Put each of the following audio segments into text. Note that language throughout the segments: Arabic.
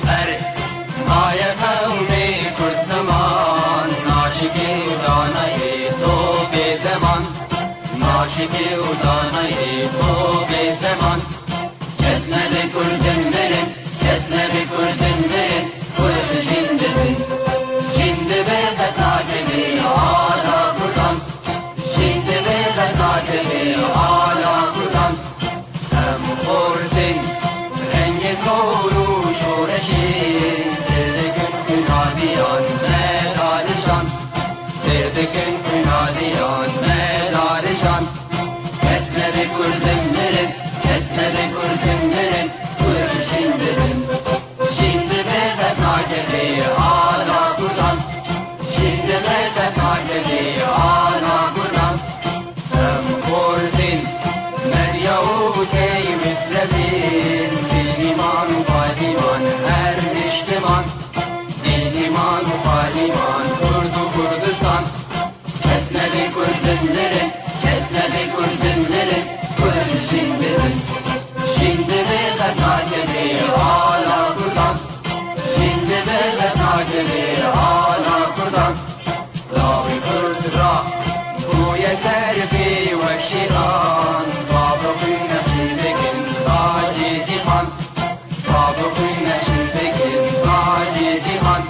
فرق مای قومی کرد زمان ناشکی و دانای تو به زمان ناشکی و دانای تو به زمان کسنه به کردن برن کسنه به کردن برن کرد جنده برن جنده به قطاعه آلا کردن جنده به قطاعه آلا کردن هم خوردن رنگ کورو شورشی سردکن کنادیان مدارشان سردکن کنادیان مدارشان کسنه به کردن برن کسنه به کردن برن کرد جنده برن جنده به قطاعه آلا کردن جنده به قطاعه آلا کردن هم خوردن مریاوتی مثلبین دینیمان و قادیمان هر نشتمان دینیمان و قادیمان کرد و کردستان کسنه به کردن برن کسنه به کردن برن کرد جنده برن جنده به قطاعه آلا کردن جنده به قطاعه آلا کردن لاوی کرد را گوی سرفی و شیران بابروی نشین بکن تاجی جهان بابروی نشین بکن تاجی جهان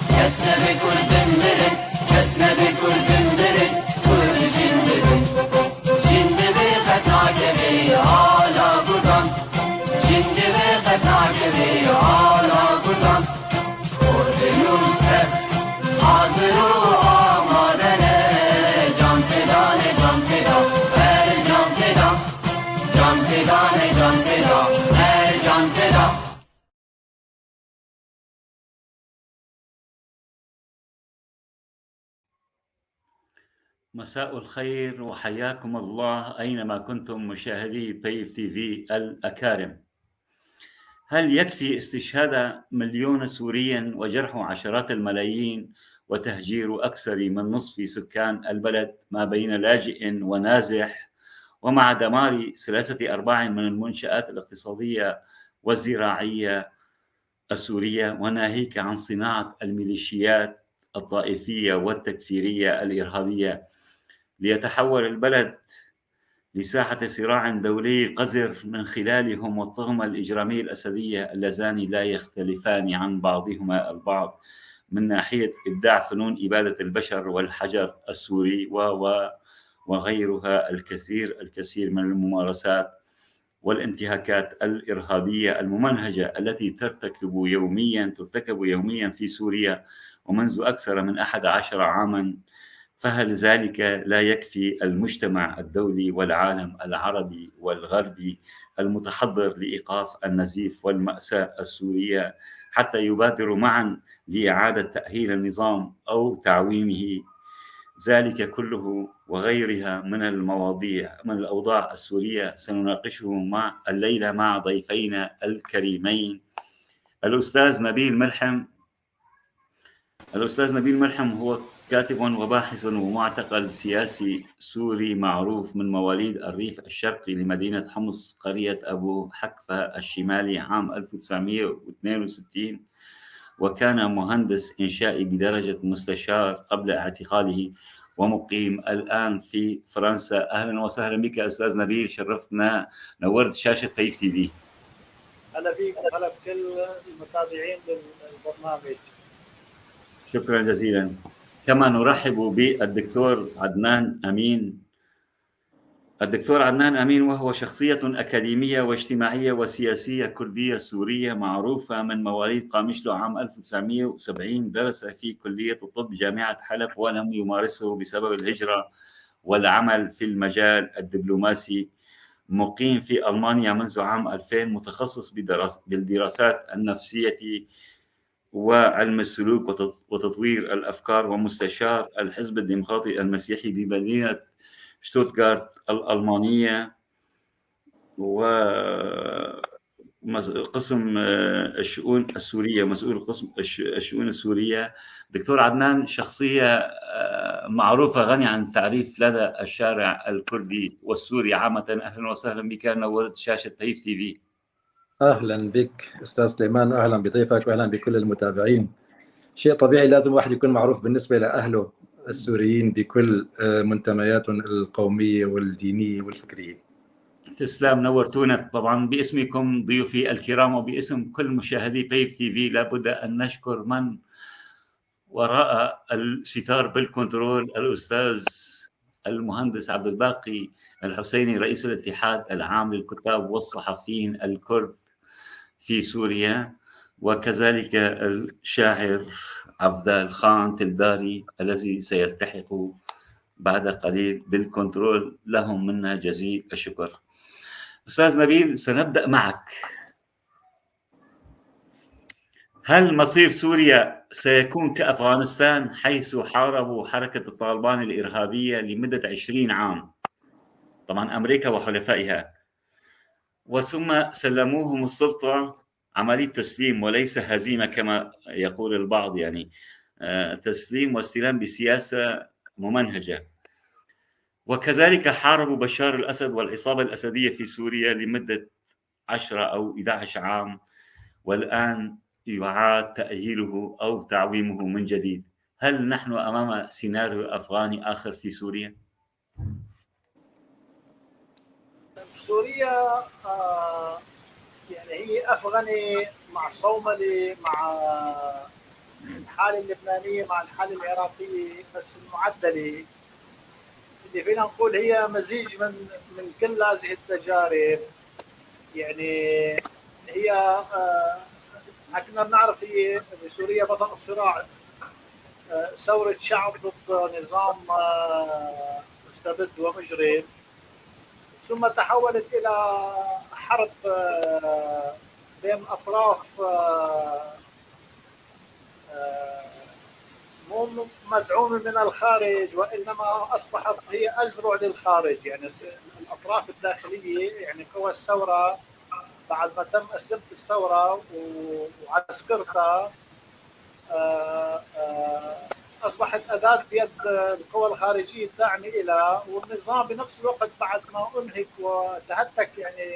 کسنه به کردن برن کسنه به کردن برن کرد جنده برن جنده به قطاعه آلا کردن جنده به قطاعه آلا کردن کردنون کرد حاضر و آمادنه جان فدان جان فدا هر جان فدا جان فدان جان فدا هر جان فدا مساء الخير وحياكم الله أينما كنتم مشاهدي بيف تي في الأكارم. هل يكفي استشهاد مليون سوري وجرح عشرات الملايين وتهجير أكثر من نصف سكان البلد ما بين لاجئ ونازح ومع دمار 3/4 من المنشآت الاقتصادية والزراعية السورية وناهيك عن صناعة الميليشيات الطائفية والتكفيرية الإرهابية ليتحول البلد لساحة صراع دولي قذر من خلالهم والطغمة الإجرامية الأسدية اللذان لا يختلفان عن بعضهما البعض من ناحية إبداع فنون إبادة البشر والحجر السوري وغيرها الكثير من الممارسات والانتهاكات الإرهابية الممنهجة التي ترتكب يوميا في سوريا ومنذ أكثر من 11 عاما. فهل ذلك لا يكفي المجتمع الدولي والعالم العربي والغربي المتحضر لإيقاف النزيف والمأساة السورية حتى يبادروا معا لإعادة تأهيل النظام أو تعويمه؟ ذلك كله وغيرها من الأوضاع السورية سنناقشه الليلة مع ضيفينا الكريمين الأستاذ نبيل ملحم هو كاتب وباحث ومعتقل سياسي سوري معروف من مواليد الريف الشرقي لمدينة حمص قرية أبو حكفة الشمالي عام 1962 وكان مهندس إنشائي بدرجة مستشار قبل اعتقاله ومقيم الآن في فرنسا. أهلا وسهلا بك أستاذ نبيل، شرفتنا، نورت شاشة بيف تي في. أهلا بك وهلا بكل المتابعين للبرنامج. شكرا جزيلا. كما نرحب بالدكتور عدنان أمين. الدكتور عدنان أمين وهو شخصية أكاديمية واجتماعية وسياسية كردية سورية معروفة من مواليد قامشلو عام 1970. درس في كلية الطب جامعة حلب ولم يمارسه بسبب الهجرة والعمل في المجال الدبلوماسي. مقيم في ألمانيا منذ عام 2000، متخصص بالدراسات النفسية وعلم السلوك وتطوير الأفكار، ومستشار الحزب الديمقراطي المسيحي بمدينة شتوتغارت الألمانية وقسم الشؤون السورية، مسؤول قسم الشؤون السورية. دكتور عدنان شخصية معروفة غنية عن التعريف لدى الشارع الكردي والسوري عامة. أهلا وسهلا بك، نورت شاشة بيف تي في. أهلا بك أستاذ سليمان، أهلا بضيفك وأهلا بكل المتابعين. شيء طبيعي لازم واحد يكون معروف بالنسبة لأهله السوريين بكل منتمياتهم القومية والدينية والفكرية. تسلم، نورتونا. طبعا باسمكم ضيوفي الكرام وباسم كل مشاهدي بيف تي في لابد أن نشكر من وراء الستار بالكنترول، الأستاذ المهندس عبد الباقي الحسيني رئيس الاتحاد العام للكتاب والصحفيين الكرد في سوريا، وكذلك الشاعر عبدال خان تلداري الذي سيلتحق بعد قليل بالكنترول. لهم منا جزيل الشكر. أستاذ نبيل، سنبدأ معك. هل مصير سوريا سيكون كأفغانستان حيث حاربوا حركة الطالبان الإرهابية لمدة 20 عام، طبعا أمريكا وحلفائها، وثم سلموهم السلطة عملية تسليم وليس هزيمة كما يقول البعض، يعني تسليم واستلام بسياسة ممنهجة، وكذلك حاربوا بشار الأسد والعصابة الأسدية في سوريا لمدة 10 أو 11 عام، والآن يعاد تأهيله أو تعويمه من جديد. هل نحن أمام سيناريو أفغاني آخر في سوريا؟ سوريا يعني هي أفغاني مع صومالي مع الحالة اللبنانية مع الحالة العراقية، بس المعدلة اللي فينا نقول هي مزيج من كل هذه التجارب. يعني هي كنا بنعرف هي بسوريا بدأ الصراع ثورة شعب ضد نظام مستبد ومجرم، ثم تحولت إلى حرب بين أطراف مو مدعومة من الخارج، وإنما أصبحت هي أزرع للخارج. يعني الأطراف الداخلية، يعني قوى الثورة بعد ما تم أسلمة الثورة وعسكرتها أصبحت أداة بيد القوى الخارجية الداعمة إلى، والنظام بنفس الوقت بعد ما أنهك وتهتك يعني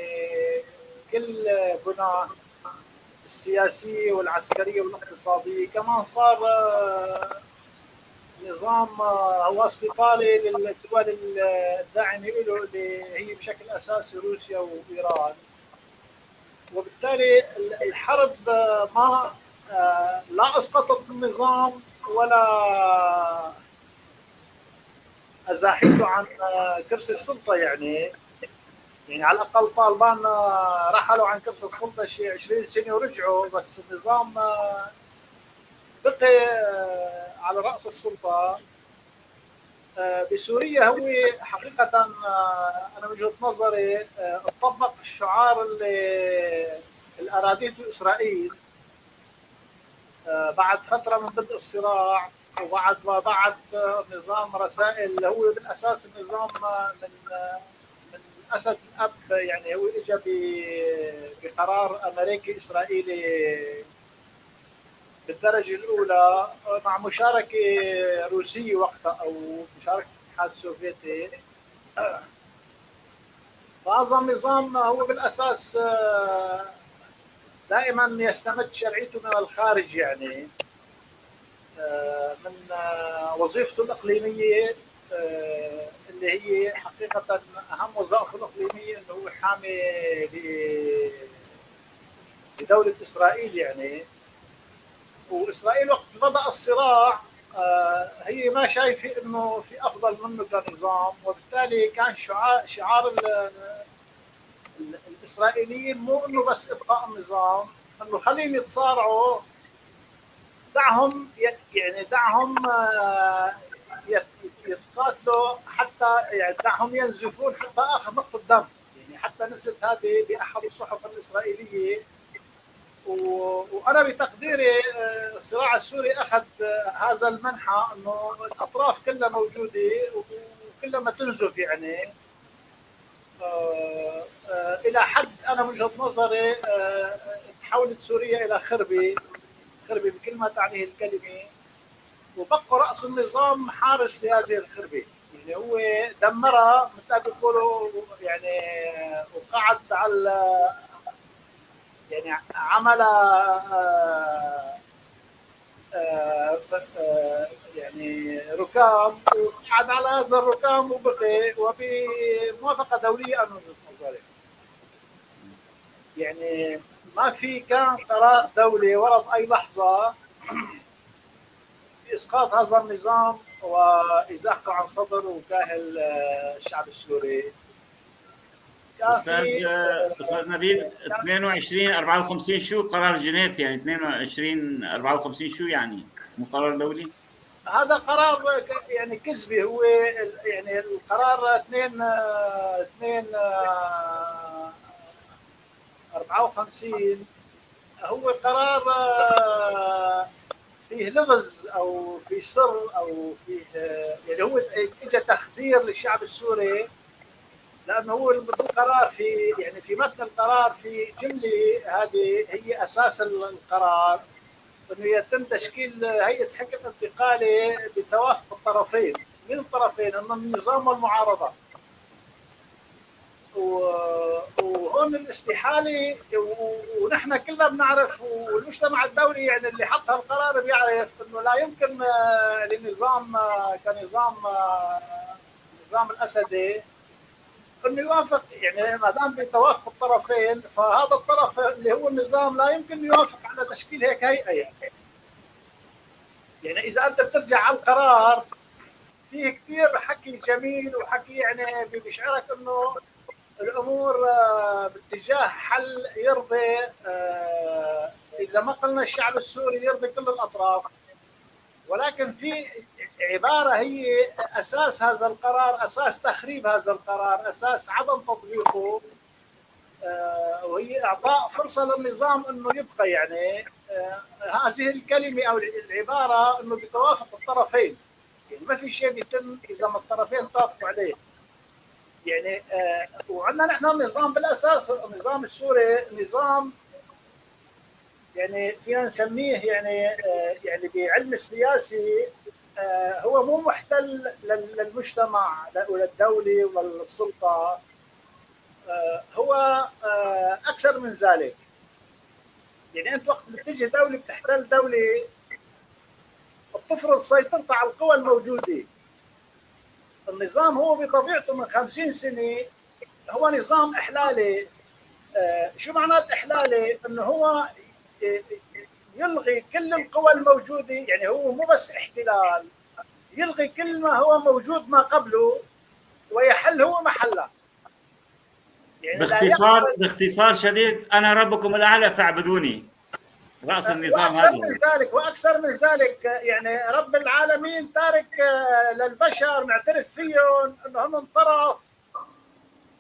كل بنى السياسية والعسكرية والاقتصادية، كمان صار نظام هو استقالي للدول الداعمة له اللي هي بشكل أساسي روسيا وإيران. وبالتالي الحرب ما لا أسقطت النظام ولا أزاحته عن كرسي السلطة. يعني على الأقل طالبان رحلوا عن كرسي السلطة شيء 20 سنة ورجعوا، بس النظام بقي على رأس السلطة. بسوريا هو حقيقة أنا من وجهة نظري طبق الشعار اللي أرادته إسرائيل بعد فترة من بدء الصراع، وبعد ما بعد نظام رسائل اللي هو بالأساس النظام من أسد الأب. يعني هو إجا بقرار أمريكي إسرائيلي بالدرجة الأولى مع مشاركة روسية وقتها أو مشاركة الاتحاد السوفيتي. فهذا النظام هو بالأساس دائما يستمد شرعيته من الخارج، يعني من وظيفته الإقليمية اللي هي حقيقة أهم وظائفه الإقليمية أنه هو حامي لدولة إسرائيل. يعني وإسرائيل وقت بدأ الصراع هي ما شايفة أنه في أفضل منه كنظام، وبالتالي كان شعار الإسرائيليين مو أنه بس إبقاء النظام، أنه خليهم يتصارعوا، دعهم يعني دعهم يتقاتلوا حتى يعني دعهم ينزفون حتى آخر نقطة دم. يعني حتى نزلت هذه بأحد الصحف الإسرائيلية. وأنا بتقديري الصراع السوري أخذ هذا المنحى أنه الأطراف كلها موجودة وكلها ما تنزف. يعني إلى حد أنا من وجهة نظري تحولت سوريا إلى خربة بكل ما تعنيه الكلمة، وبقى رأس النظام حارس لهذه الخربة. يعني هو دمرها مثل ما بيقولوا، يعني وقعد على يعني عمل يعني ركام وقعد على هذا الركام وبقي وبموافقة دولية من وجهة نظري. يعني ما في كان قرار دولي ورد أي لحظة بإسقاط هذا النظام وإزاحته عن صدر وكاهل الشعب السوري. أستاذ نبيل 22-54 شو قرار جنيف؟ يعني 22-54 شو يعني؟ مو قرار دولي؟ هذا قرار يعني كذبي. هو يعني القرار 52 هو قرار فيه لغز او في سر او فيه يعني هو اجى تخدير للشعب السوري، لانه هو القرار في يعني في متن القرار في جمله هذه هي اساس القرار، انه يتم تشكيل هيئه حكم انتقالي بتوافق الطرفين. من الطرفين؟ انه النظام والمعارضه. وهون الاستحاله، ونحن كلنا بنعرف والمجتمع الدولي يعني اللي حط هالقرار بيعرف انه لا يمكن لنظام كنظام النظام الاسدي انه يوافق، يعني ما دام بتوافق الطرفين فهذا الطرف اللي هو النظام لا يمكن يوافق على تشكيل هيك هيئه. يعني اذا انت بترجع على القرار فيه كثير حكي جميل وحكي يعني بيشعرك انه الامور باتجاه حل يرضي، اذا ما قلنا الشعب السوري يرضي كل الاطراف، ولكن في عباره هي اساس هذا القرار، اساس تخريب هذا القرار، اساس عدم تطبيقه، وهي اعطاء فرصه للنظام انه يبقى. يعني هذه الكلمه او العباره انه بتوافق الطرفين، يعني ما في شيء بيتم اذا ما الطرفين توافقوا عليه. يعني وعندنا نحن النظام بالاساس، النظام السوري نظام يعني فينا نسميه يعني بعلم السياسي هو مو محتل للمجتمع وللدوله وللسلطه، هو اكثر من ذلك. يعني انت وقت بتيجي دوله بتحتل دوله بتفرض سيطرتها على القوى الموجوده. النظام هو بطبيعته من 50 سنه هو نظام احلالي. شو معنات احلالي؟ انه هو يلغي كل القوى الموجوده، يعني هو مو بس احتلال، يلغي كل ما هو موجود ما قبله ويحل هو محله. يعني باختصار شديد انا ربكم الاعلى فاعبدوني، راس النظام هذا. واكثر من ذلك يعني رب العالمين تارك للبشر معترف فيهم انه هم طرف،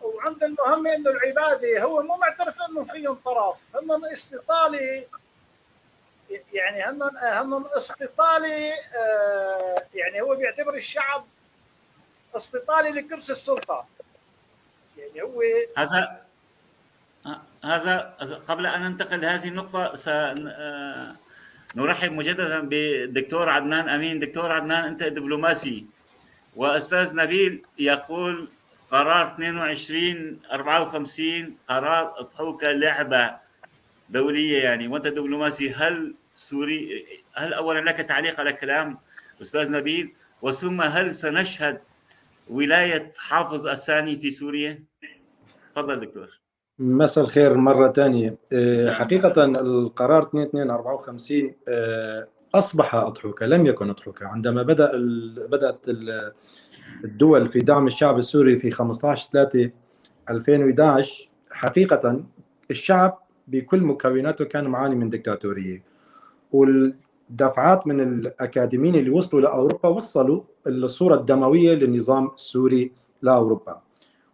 وعند المهمه انه العباده، هو مو معترف انه فيهم طرف، هم استطالي. يعني هم استطالي، يعني هو بيعتبر الشعب استطالي لكرسي السلطه. يعني هو هذا قبل ان ننتقل لهذه النقطه نرحب مجددا بالدكتور عدنان امين. دكتور عدنان، انت دبلوماسي، واستاذ نبيل يقول قرار 22-54 قرار اضحوك لعبه دوليه يعني، وانت دبلوماسي. هل اولا لك تعليق على كلام استاذ نبيل، وثم هل سنشهد ولايه حافظ الثاني في سوريا؟ تفضل دكتور. مساء الخير مرة ثانية. حقيقة القرار 2254 أصبح أضحوكة، لم يكن أضحوكة. عندما بدأت الدول في دعم الشعب السوري في 15/3/2011 حقيقة الشعب بكل مكوناته كان معاني من دكتاتورية، والدفعات من الأكاديميين اللي وصلوا لأوروبا وصلوا الصورة الدموية للنظام السوري لأوروبا،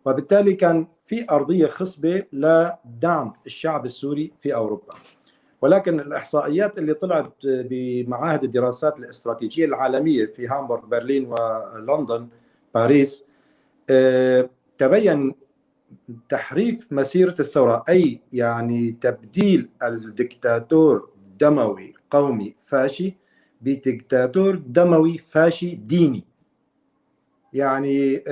وبالتالي كان في أرضية خصبة لدعم الشعب السوري في أوروبا. ولكن الإحصائيات اللي طلعت بمعاهد الدراسات الاستراتيجية العالمية في هامبورغ، برلين، ولندن، باريس، تبين تحريف مسيرة الثورة، أي يعني تبديل الدكتاتور دموي قومي فاشي بدكتاتور دموي فاشي ديني. يعني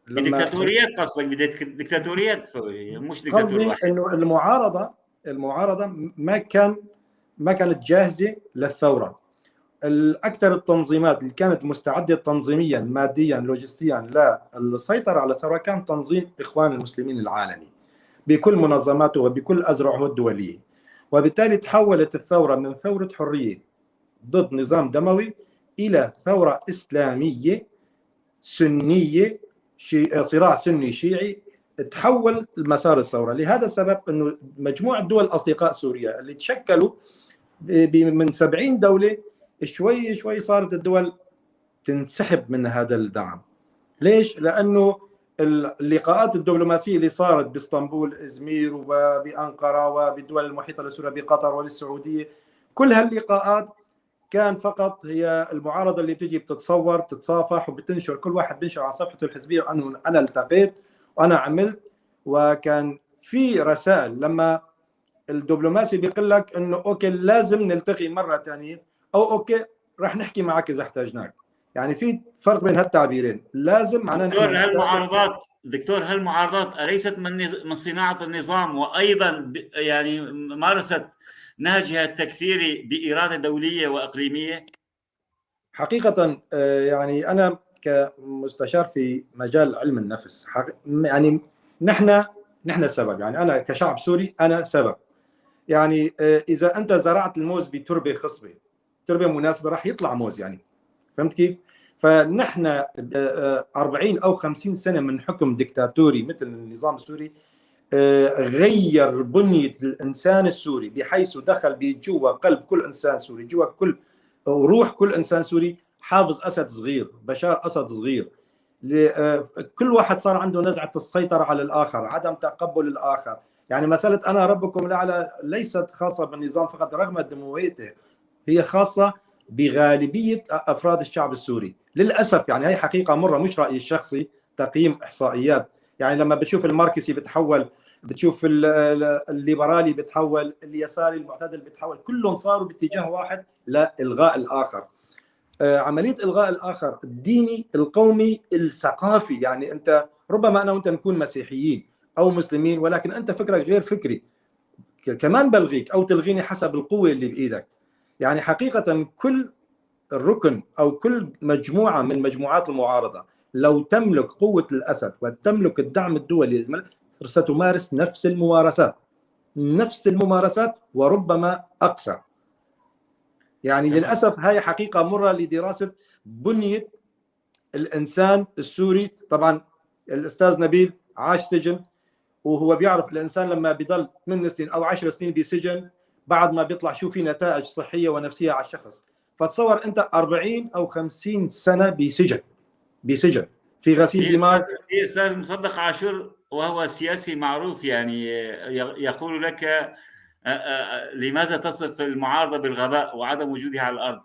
بديكتاتوريات، قصدك بديكتاتوريات مش ديكتاتور واحد. انه المعارضه المعارضه ما كانت جاهزه للثوره. الاكثر التنظيمات اللي كانت مستعده تنظيميا ماديا لوجستيا للسيطره على الثوره كان تنظيم اخوان المسلمين العالمي بكل منظماته وبكل اذرعه الدوليه. وبالتالي تحولت الثوره من ثوره حريه ضد نظام دموي الى ثوره اسلاميه سنيه، صراع سني شيعي تحول مسار الثوره. لهذا السبب انه مجموعه دول اصدقاء سوريا اللي تشكلوا من 70 دوله شوي شوي صارت الدول تنسحب من هذا الدعم. ليش؟ لانه اللقاءات الدبلوماسيه اللي صارت باسطنبول، ازمير، وبانقره وبالدول المحيطه لسوريا بقطر وبالسعوديه، كل هاللقاءات كان فقط هي المعارضه اللي بتجي بتتصور بتتصافح وبتنشر، كل واحد بينشر على صفحته الحزبيه انه انا التقيت وانا عملت. وكان في رسائل لما الدبلوماسي بيقول لك انه اوكي لازم نلتقي مره ثانيه، او اوكي رح نحكي معك اذا احتاجناك. يعني في فرق بين هالتعبيرين. لازم معناه دكتور هالمعارضات أليست من صناعة النظام، وأيضا يعني مارست نهجها التكفيري بإرادة دولية وإقليمية؟ حقيقة يعني أنا كمستشار في مجال علم النفس يعني نحن السبب. يعني أنا كشعب سوري أنا سبب. يعني إذا أنت زرعت الموز بتربة خصبة، تربة مناسبة، راح يطلع موز. يعني فهمت كيف؟ فنحن 40 أو 50 سنة من حكم ديكتاتوري مثل النظام السوري غير بنية الإنسان السوري، بحيث دخل بجوا قلب كل إنسان سوري، جوا كل وروح كل إنسان سوري حافظ أسد صغير، بشار أسد صغير. كل واحد صار عنده نزعة السيطرة على الآخر، عدم تقبل الآخر. يعني مسألة أنا ربكم الأعلى ليست خاصة بالنظام فقط رغم دمويته، هي خاصة بغالبية أفراد الشعب السوري للأسف. يعني هي حقيقة مرة، مش رأيي الشخصي، تقييم إحصائيات. يعني لما بتشوف الماركسي بتحول، بتشوف الليبرالي بتحول، اليساري المعتدل بتحول، كلهم صاروا باتجاه واحد لإلغاء الآخر. عملية إلغاء الآخر الديني القومي الثقافي. يعني أنت ربما أنا وأنت نكون مسيحيين أو مسلمين، ولكن أنت فكرك غير فكري، كمان بلغيك أو تلغيني حسب القوة اللي بإيدك. يعني حقيقة كل الركن أو كل مجموعة من مجموعات المعارضة لو تملك قوة الأسد وتملك الدعم الدولي ستمارس نفس الممارسات وربما أقصى. يعني للأسف هاي حقيقة مرة لدراسة بنية الإنسان السوري. طبعا الأستاذ نبيل عاش سجن، وهو بيعرف الإنسان لما بيضل 8 سنين أو 10 سنين بسجن بعد ما بيطلع شو في نتائج صحية ونفسية على الشخص. فتصور أنت 40 أو 50 سنة بسجن في غسيل دماغ. في أستاذ مصدق عاشور وهو سياسي معروف يعني يقول لك لماذا تصف المعارضة بالغباء وعدم وجودها على الأرض؟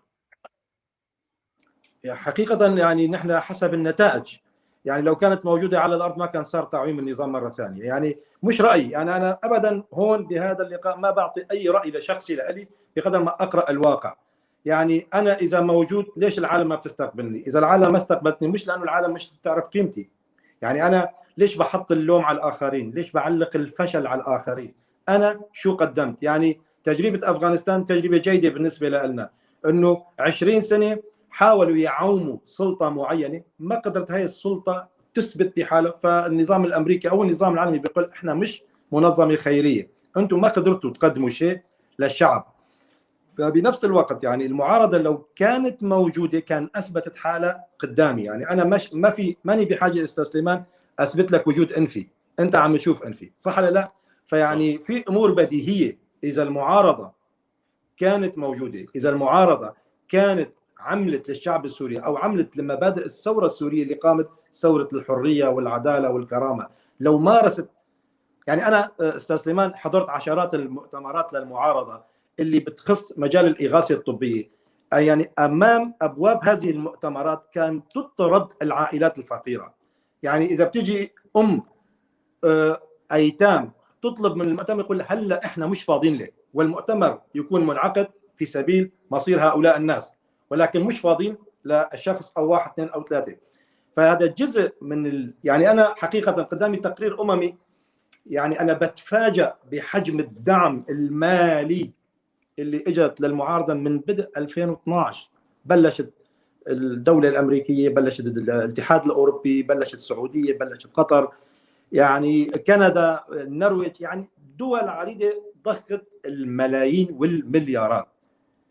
حقيقة يعني نحن حسب النتائج. يعني لو كانت موجودة على الأرض ما كان صار تعويم النظام مرة ثانية. يعني مش رأيي، يعني أنا أبدا هون بهذا اللقاء ما بعطي أي رأي لشخصي لألي بقدر ما أقرأ الواقع. يعني أنا إذا موجود ليش العالم ما بتستقبلني؟ إذا العالم ما استقبلتني مش لأنه العالم مش تعرف قيمتي. يعني أنا ليش بحط اللوم على الآخرين؟ ليش بعلق الفشل على الآخرين؟ أنا شو قدمت؟ يعني تجربة أفغانستان تجربة جيدة بالنسبة لنا، إنه 20 سنة حاولوا يعوموا سلطة معينة، ما قدرت هاي السلطة تثبت بحالها. فالنظام الأمريكي أو النظام العالمي بيقول إحنا مش منظمة خيرية، أنتم ما قدرتوا تقدموا شيء للشعب. فبنفس الوقت يعني المعارضة لو كانت موجودة كان أثبتت حالها قدامي. يعني أنا ماني بحاجة أستاذ سليمان أثبت لك وجود أنفي، أنت عم تشوف أنفي، صح ولا لا؟ فيعني في أمور بديهية. إذا المعارضة كانت موجودة، إذا المعارضة كانت عملت للشعب السوري أو عملت لمبادئ الثورة السورية اللي قامت ثورة الحرية والعدالة والكرامة، لو مارست. يعني أنا أستاذ سليمان حضرت عشرات المؤتمرات للمعارضة اللي بتخص مجال الإغاثة الطبية. يعني أمام أبواب هذه المؤتمرات كان تطرد العائلات الفقيرة. يعني إذا بتجي أم أيتام تطلب من المؤتمر يقول هلا إحنا مش فاضيين لك، والمؤتمر يكون منعقد في سبيل مصير هؤلاء الناس، ولكن مش فاضيين للشخص أو واحد اثنين أو ثلاثة. فهذا جزء من يعني أنا حقيقة قدامي تقرير أممي يعني أنا بتفاجأ بحجم الدعم المالي اللي اجت للمعارضة من بدء 2012. بلشت الدولة الأمريكية، بلشت الاتحاد الأوروبي، بلشت السعودية، بلشت قطر، يعني كندا، النرويج، يعني دول عديدة ضخت الملايين والمليارات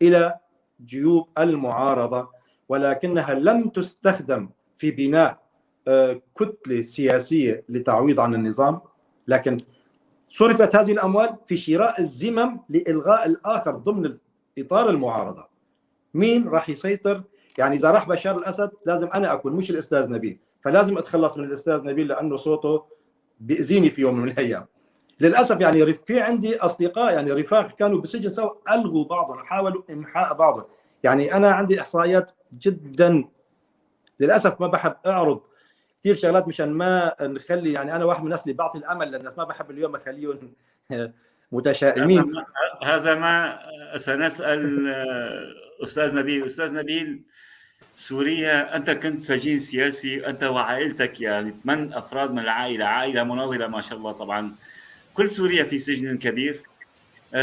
إلى جيوب المعارضة، ولكنها لم تستخدم في بناء كتلة سياسية لتعويض عن النظام، لكن صرفت هذه الأموال في شراء الزمم لإلغاء الآخر ضمن إطار المعارضة. مين راح يسيطر؟ يعني إذا راح بشار الأسد لازم أنا أكون، مش الأستاذ نبيل، فلازم أتخلص من الأستاذ نبيل لأنه صوته بيأذيني في يوم من الأيام. للأسف يعني في عندي أصدقاء يعني رفاق كانوا بالسجن سوا، ألغوا بعضهم، حاولوا إمحاء بعضهم. يعني أنا عندي إحصائيات جدا، للأسف ما بحب أعرض كثير شغلات مشان ما نخلي، يعني أنا واحد من الناس اللي بعطي الأمل للناس، ما بحب اليوم أخليهم متشائمين. هذا ما سنسأل أستاذ نبيل. أستاذ نبيل، سوريا، أنت كنت سجين سياسي أنت وعائلتك، يعني 8 أفراد من العائلة، عائلة مناضلة ما شاء الله. طبعا كل سوريا في سجن كبير.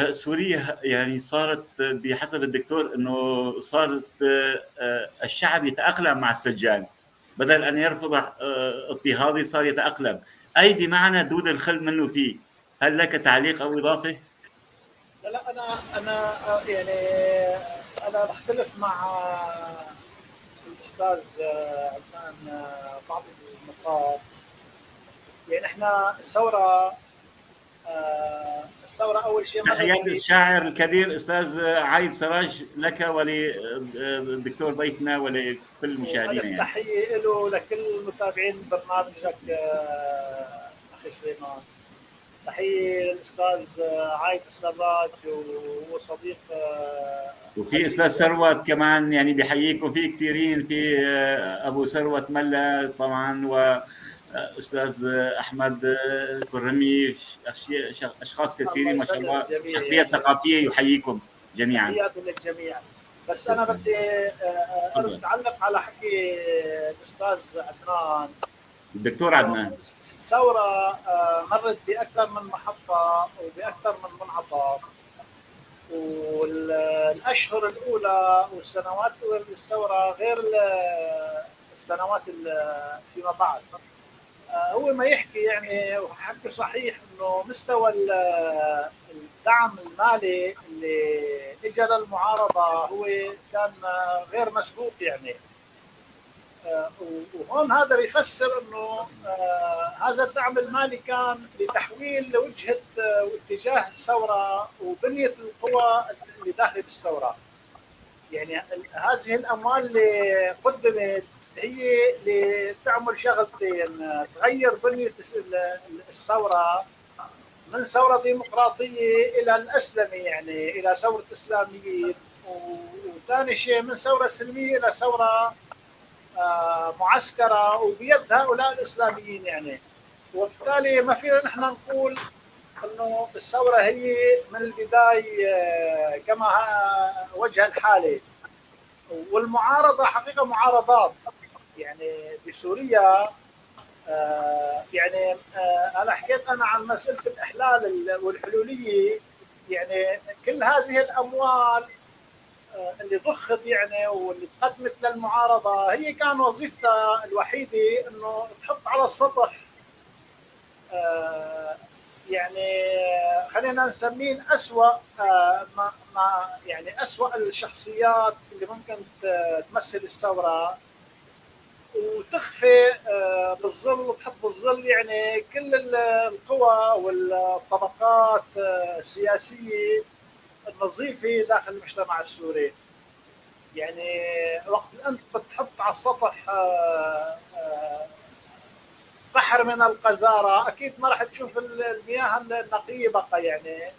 سوريا يعني صارت بحسب الدكتور أنه صارت الشعب يتأقلم مع السجان، بدل أن يرفض اضطهادي صار يتأقلم، أي بمعنى دود الخل منه فيه. هل لك تعليق أو إضافة؟ لا، انا يعني انا بختلف مع الاستاذ عدنان بعض النقاط. يعني احنا الثوره اول شيء تحيات الشاعر الكبير استاذ عايد سراج لك وللدكتور ضيفنا ولكل مشاهدينا. يعني تحيه له لكل متابعين برنامجك اخي سليمان. تحيه للاستاذ عايد السراج وصديق، وفي استاذ ثروت كمان يعني بحييك، وفي كثيرين، في ابو ثروت ملا طبعا، واستاذ احمد كرمي، اشخاص كثيرين ما شاء الله، شخصيات ثقافيه، يحييكم جميعا. تحياتي للجميع. بس انا بدي اتعلق على حكي الاستاذ عدنان، الدكتور عدنان. الثوره مرت باكثر من محطه وباكثر من منعطف، والاشهر الاولى والسنوات الاولى للثوره غير السنوات فيما بعد. هو ما يحكي يعني وحكي صحيح انه مستوى الدعم المالي اللي اجى للمعارضه هو كان غير مسبوق يعني. وهون هذا يفسر انه هذا الدعم المالي كان لتحويل لوجهه واتجاه الثوره وبنيه القوى اللي داخله بالثوره. يعني هذه الاموال اللي قدمت هي لتعمل شغلتين: تغير بنيه الثوره من ثوره ديمقراطيه الى الاسلمي، يعني الى ثوره اسلاميين، وثاني شيء من ثوره سلميه الى ثوره معسكره وبيد هؤلاء الاسلاميين يعني. وبالتالي ما فينا نحن نقول انه الثوره هي من البدايه كما وجه الحالي. والمعارضه حقيقه معارضات يعني بسوريا. يعني انا حكيت عن مساله الاحلال والحلوليه. يعني كل هذه الاموال اللي ضخت يعني واللي تقدمت للمعارضه هي كان وظيفتها الوحيده انه تحط على السطح يعني خلينا نسميه اسوأ يعني اسوأ الشخصيات اللي ممكن تمثل الثوره، وتخفي بالظل وتحط بالظل يعني كل القوى والطبقات السياسيه النظيفه داخل المجتمع السوري. يعني وقت انت بتحط على السطح بحر من القذاره، اكيد ما راح تشوف المياه النقيه بقى يعني.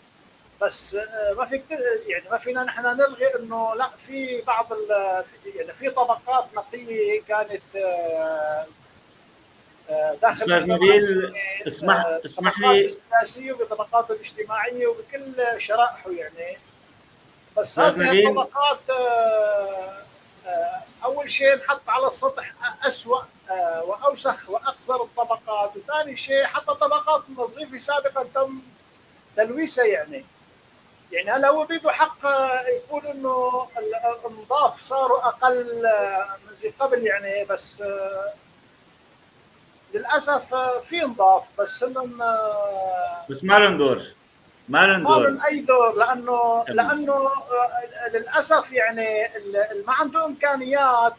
بس ما في يعني ما فينا نحن نلغي انه لا، في بعض يعني في طبقات نقيه كانت داخل استاذ نبيل، اسمح لي، السياسيه وبالطبقات الاجتماعيه وبكل شرائحه يعني. بس استاذ هذه نبيل، الطبقات اول شيء نحط على السطح اسوأ واوسخ واقصر الطبقات، وثاني شيء حتى طبقات النظيفه سابقا تم تلويثها. يعني هلا هو بده حق يقول انه النضاف صاروا اقل من زي قبل، يعني بس للاسف في نضاف، بس انهم بس ما لهم دور، ما لهم ما دور. لهم اي دور، لانه تمام. للاسف يعني ما عنده امكانيات،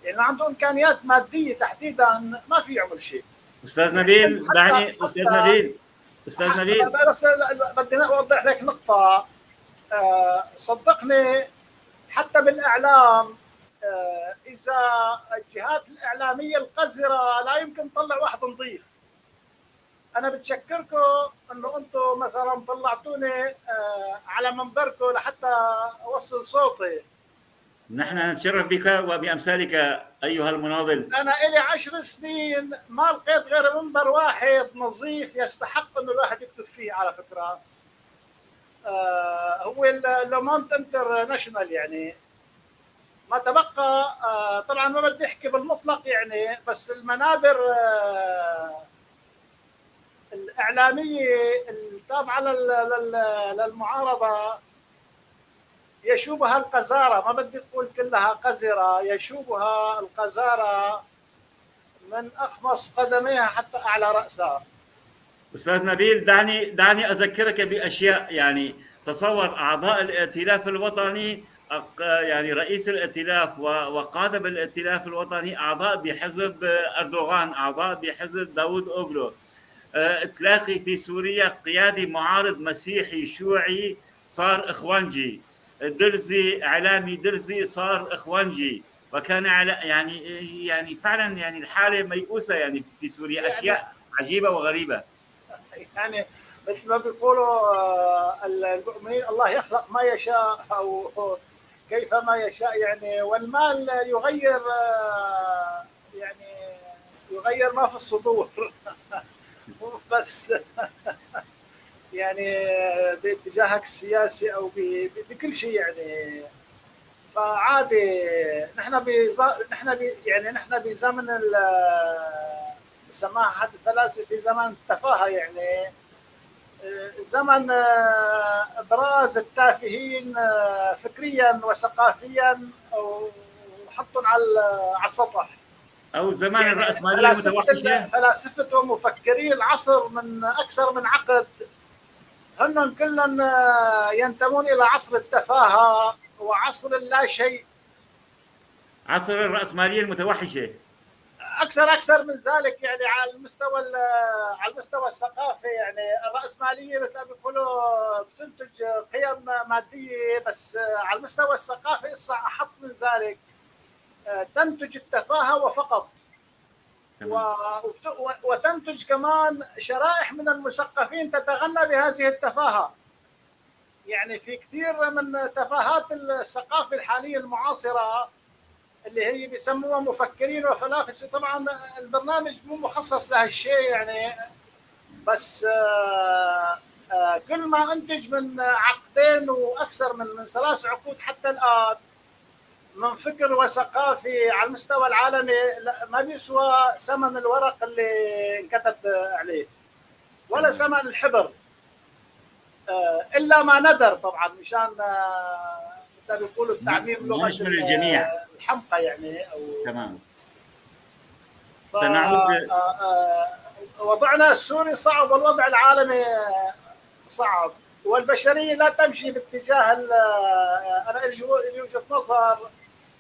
يعني ما عنده امكانيات ماديه تحديدا، ما في يعمل شيء. استاذ يعني نبيل دعني، استاذ نبيل بس بدي اوضح لك نقطه. صدقني حتى بالاعلام اذا الجهات الاعلاميه القذره لا يمكن تطلع واحد نظيف. انا بتشكركم انه انتم مثلا طلعتوني على منبركم لحتى اوصل صوتي. نحن نتشرف بك وبامثالك ايها المناضل. انا لي 10 سنين ما لقيت غير منبر واحد نظيف يستحق انه الواحد يكتب فيه على فكره، هو لومونت انترناشونال. يعني ما تبقى طبعا ما بدي احكي بالمطلق يعني، بس المنابر الاعلاميه التابعه للمعارضه يشوبها القذاره، ما بدي اقول كلها قذره، يشوبها القذاره من اخمص قدميها حتى اعلى راسها. استاذ نبيل دعني اذكرك باشياء. يعني تصور اعضاء الائتلاف الوطني، يعني رئيس الائتلاف وقاده بالائتلاف الوطني اعضاء بحزب اردوغان، اعضاء بحزب داوود اوغلو. تلاقي في سوريا قيادي معارض مسيحي شيوعي صار اخوانجي، درزي اعلامي درزي صار اخوانجي، وكان يعني فعلا يعني الحاله ميؤوسه يعني في سوريا، اشياء عجيبه وغريبه. يعني مثل ما بيقولوا المؤمنين الله يخلق ما يشاء او كيف ما يشاء، يعني والمال يغير يعني يغير ما في الصدور بس يعني باتجاهك السياسي او بكل شيء يعني. فعادي نحن نحن بزمن بسماها احد الفلاسفه في زمن التفاهه، يعني زمن ابراز التافهين فكريا وثقافيا وحطهم على السطح، او زمان يعني الراسماليه المتوحشه. فلاسفه ومفكري العصر من اكثر من عقد هن كلهم ينتمون الى عصر التفاهه وعصر اللا شيء، عصر الراسماليه المتوحشه. اكثر من ذلك. يعني على المستوى الثقافي، يعني الراسماليه مثل ما بيقولوا بتنتج قيم ماديه، بس على المستوى الثقافي احط من ذلك تنتج التفاهه وفقط. وتنتج كمان شرائح من المثقفين تتغنى بهذه التفاهه. يعني في كثير من تفاهات الثقافه الحاليه المعاصره اللي هي بيسموها مفكرين وفلاسفه، طبعا البرنامج مو مخصص لهالشيء يعني، بس كل ما انتج من عقدين واكثر من 3 عقود حتى الان من فكر وثقافي على المستوى العالمي ما بيسوى ثمن الورق اللي انكتب عليه ولا ثمن الحبر، الا ما ندر طبعا مشان مثل بيقولوا التعميم لغه يشمل الجميع، الحمقى يعني. او تمام. سنعود. وضعنا السوري صعب والوضع العالمي صعب، والبشريه لا تمشي باتجاه انا لي وجهه نظر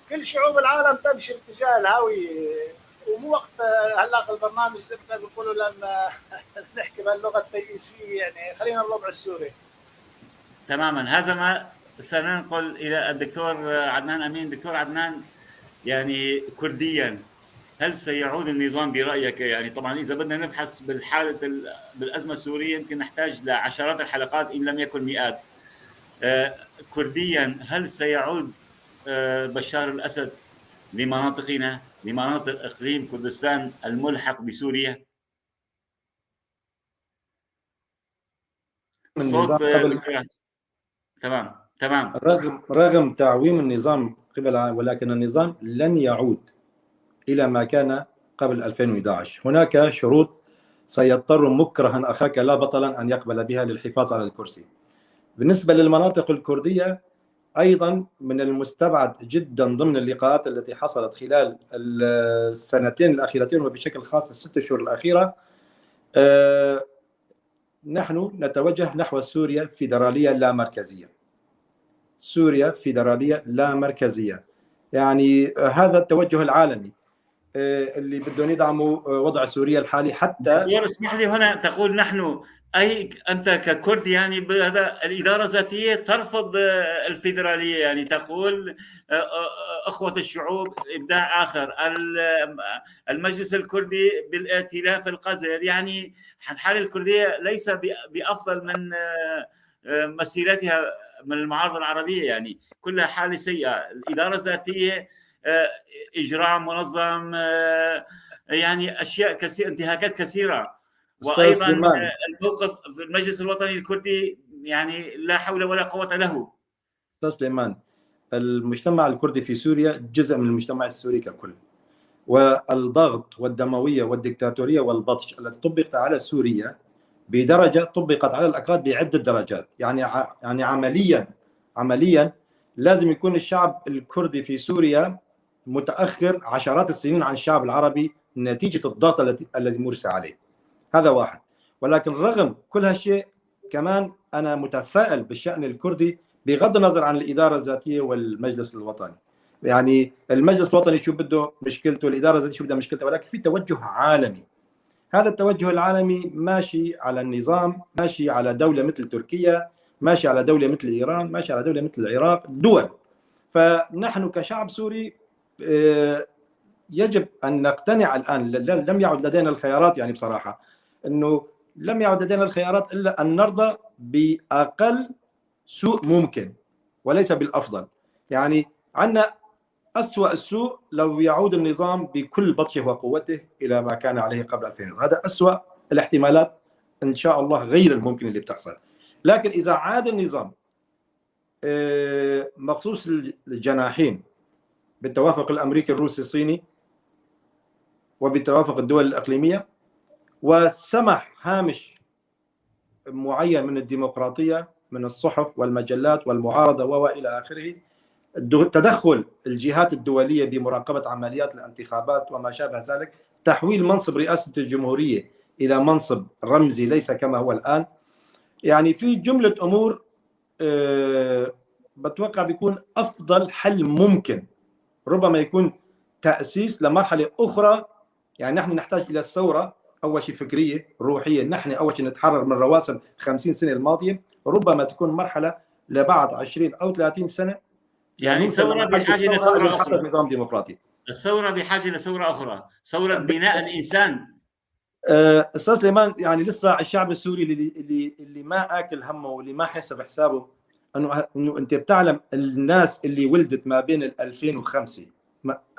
كل شعوب العالم تمشي باتجاه الهويه، ومو وقت هلا البرنامج زي ما بيقولوا لما نحكي باللغه التيسيه، يعني خلينا الوضع السوري. تماما، هذا ما سننقل الى الدكتور عدنان امين. دكتور عدنان، يعني كرديا هل سيعود النظام برايك؟ يعني طبعا اذا بدنا نبحث بالازمه السوريه يمكن نحتاج لعشرات الحلقات ان لم يكن مئات. كرديا هل سيعود بشار الاسد لمناطقنا، لمناطق اقليم كردستان الملحق بسوريا؟ صوت تمام. تمام. رغم تعويم النظام قبل، ولكن النظام لن يعود إلى ما كان قبل 2011. هناك شروط سيضطر مكرها أخاك لا بطلا أن يقبل بها للحفاظ على الكرسي. بالنسبة للمناطق الكردية أيضا من المستبعد جدا ضمن اللقاءات التي حصلت خلال السنتين الأخيرتين وبشكل خاص ال6 شهور الأخيرة، نحن نتوجه نحو سوريا فيدرالية لا مركزية. سوريا فيدرالية لا مركزية، يعني هذا التوجه العالمي اللي بدهم يدعموا وضع سوريا الحالي. حتى دكتور اسمح لي هنا، تقول نحن، أي أنت ككرد يعني بهذا الإدارة الذاتية ترفض الفيدرالية، يعني تقول أخوة الشعوب إبداع آخر، المجلس الكردي بالائتلاف القذر، يعني الحالة الكردية ليس بأفضل من مسيرتها من المعارضة العربية، يعني كلها حالة سيئة. الإدارة الذاتية إجراء منظم، يعني أشياء كثيرة، انتهاكات كثيرة. وأيضا الموقف في المجلس الوطني الكردي يعني لا حول ولا قوة له. أستاذ سليمان، المجتمع الكردي في سوريا جزء من المجتمع السوري ككل، والضغط والدموية والدكتاتورية والبطش التي طبقت على سوريا بدرجة طبقت على الأكراد بعدة درجات. يعني عمليا لازم يكون الشعب الكردي في سوريا متأخر عشرات السنين عن الشعب العربي نتيجة الضغط الذي مورس عليه. هذا واحد. ولكن رغم كل هالشيء كمان أنا متفائل بالشأن الكردي بغض النظر عن الإدارة الذاتية والمجلس الوطني. يعني المجلس الوطني شو بده مشكلته، الإدارة الذاتية شو بدها مشكلتها، ولكن في توجه عالمي. هذا التوجه العالمي ماشي على النظام، ماشي على دولة مثل تركيا، ماشي على دولة مثل إيران، ماشي على دولة مثل العراق، دول. فنحن كشعب سوري يجب أن نقتنع الآن. لم يعد لدينا الخيارات، يعني بصراحة أنه لم يعد لدينا الخيارات إلا أن نرضى بأقل سوء ممكن وليس بالأفضل. يعني عندنا أسوأ السوء لو يعود النظام بكل بطشه وقوته إلى ما كان عليه قبل 2000. هذا أسوأ الاحتمالات إن شاء الله غير الممكن اللي بتحصل. لكن إذا عاد النظام مخصوص الجناحين بالتوافق الأمريكي الروسي الصيني وبالتوافق الدول الإقليمية، وسمح هامش معين من الديمقراطية من الصحف والمجلات والمعارضة وإلى آخره، تدخل الجهات الدولية بمراقبة عمليات الانتخابات وما شابه ذلك، تحويل منصب رئاسة الجمهورية إلى منصب رمزي ليس كما هو الآن، يعني في جملة أمور بتوقع بيكون أفضل حل ممكن. ربما يكون تأسيس لمرحلة أخرى. يعني نحن نحتاج إلى الثورة أول شيء فكرية روحية، نحن أول شيء نتحرر من رواسب 50 سنة الماضية، ربما تكون مرحلة لبعد 20 أو 30 سنة، يعني ثورة بحاجة لثورة أخرى، نظام ديمقراطي. الثورة بحاجة لثورة أخرى، ثورة بناء الإنسان. أستاذ سليمان، يعني لسه الشعب السوري اللي ما آكل همه واللي ما حسب حسابه انه انت بتعلم الناس اللي ولدت ما بين 2005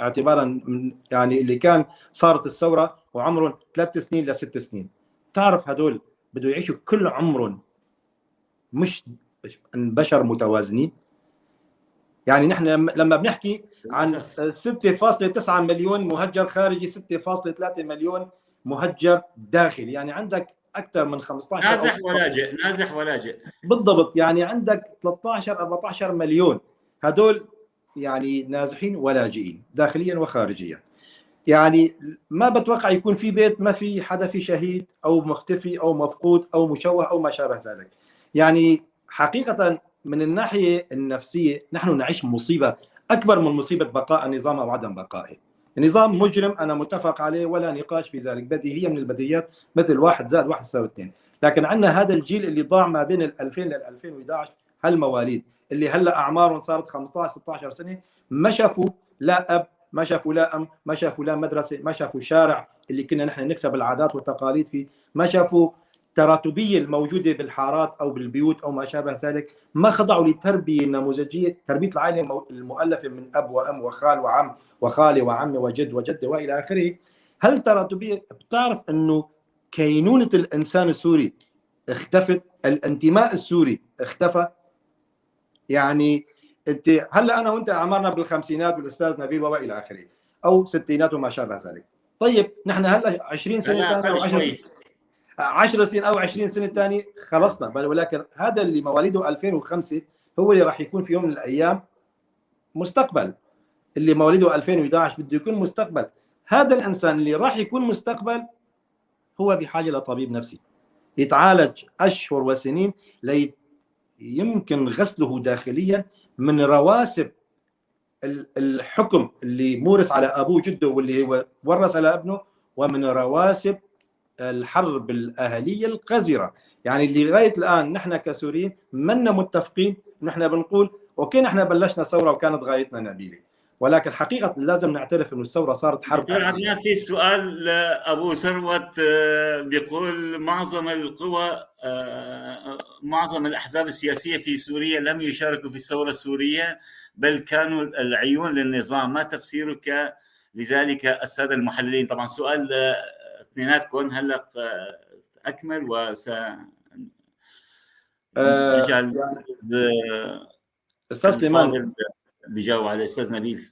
اعتبارا يعني اللي كان صارت الثوره وعمرهم 3 سنين ل 6 سنين، تعرف هدول بده يعيشوا كل عمرهم مش بشر متوازنين. يعني نحن لما بنحكي عن 6.9 مليون مهجر خارجي، 6.3 مليون مهجر داخلي، يعني عندك اكثر من 15 نازح ولاجئ بالضبط. يعني عندك 13-14 مليون، هدول يعني نازحين ولاجئين داخليا وخارجيا. يعني ما بتوقع يكون في بيت ما في حدا فيه شهيد او مختفي او مفقود او مشوه او ما شابه ذلك. يعني حقيقة من الناحية النفسية نحن نعيش مصيبة أكبر من مصيبة بقاء النظام أو عدم بقائه. النظام مجرم، أنا متفق عليه ولا نقاش في ذلك، بديهية من البديهيات، مثل 1 زائد 1 يساوي 2. لكن عندنا هذا الجيل اللي ضاع ما بين 2000 لل 2011، هالمواليد اللي هلا أعمارهم صارت 15-16 سنة، ما شافوا لا أب، ما شافوا لا أم، ما شافوا لا مدرسة، ما شافوا شارع اللي كنا نحن نكسب العادات والتقاليد فيه، ما شافوا التراتبية الموجودة بالحارات أو بالبيوت أو ما شابه ذلك، ما خضعوا لتربية نموذجية، تربية العائلة المؤلفة من أب وأم وخال وعم وخالة وعمة وجد وجدة وإلى آخره. هل تراتبية؟ بتعرف أنه كينونة الإنسان السوري اختفت، الانتماء السوري اختفى. يعني انت هلا انا وانت اعمارنا بالخمسينات والاستاذ نبيل والى اخره، او ستينات وما شابه ذلك. طيب نحن هلا 20 سنه لا ثانيه او أقل شوي. 10 سنين او 20 سنه ثانيه خلصنا، ولكن هذا اللي مواليده 2005 هو اللي راح يكون في يوم من الايام مستقبل. اللي مواليده 2011 بده يكون مستقبل. هذا الانسان اللي راح يكون مستقبل هو بحاجه لطبيب نفسي يتعالج اشهر وسنين يمكن غسله داخليا من رواسب الحكم اللي مورس على ابوه جده واللي هو ورث على ابنه، ومن رواسب الحرب الاهليه القذره. يعني اللي لغايه الان نحن كسوريين منا متفقين، نحن بنقول اوكي نحن بلشنا ثوره وكانت غايتنا نبيله، ولكن حقيقه لازم نعترف انه الثوره صارت حرب دكتور أهلية. عدنان، في سؤال لأبو ثروت بيقول معظم القوى معظم الأحزاب السياسية في سوريا لم يشاركوا في الثورة السورية، بل كانوا العيون للنظام، ما تفسيرك لذلك السادة المحللين؟ طبعا سؤال اثنيناتكم هلا أكمل وسنجعل استاذ سليمان بيجاوب على الأستاذ نبيل.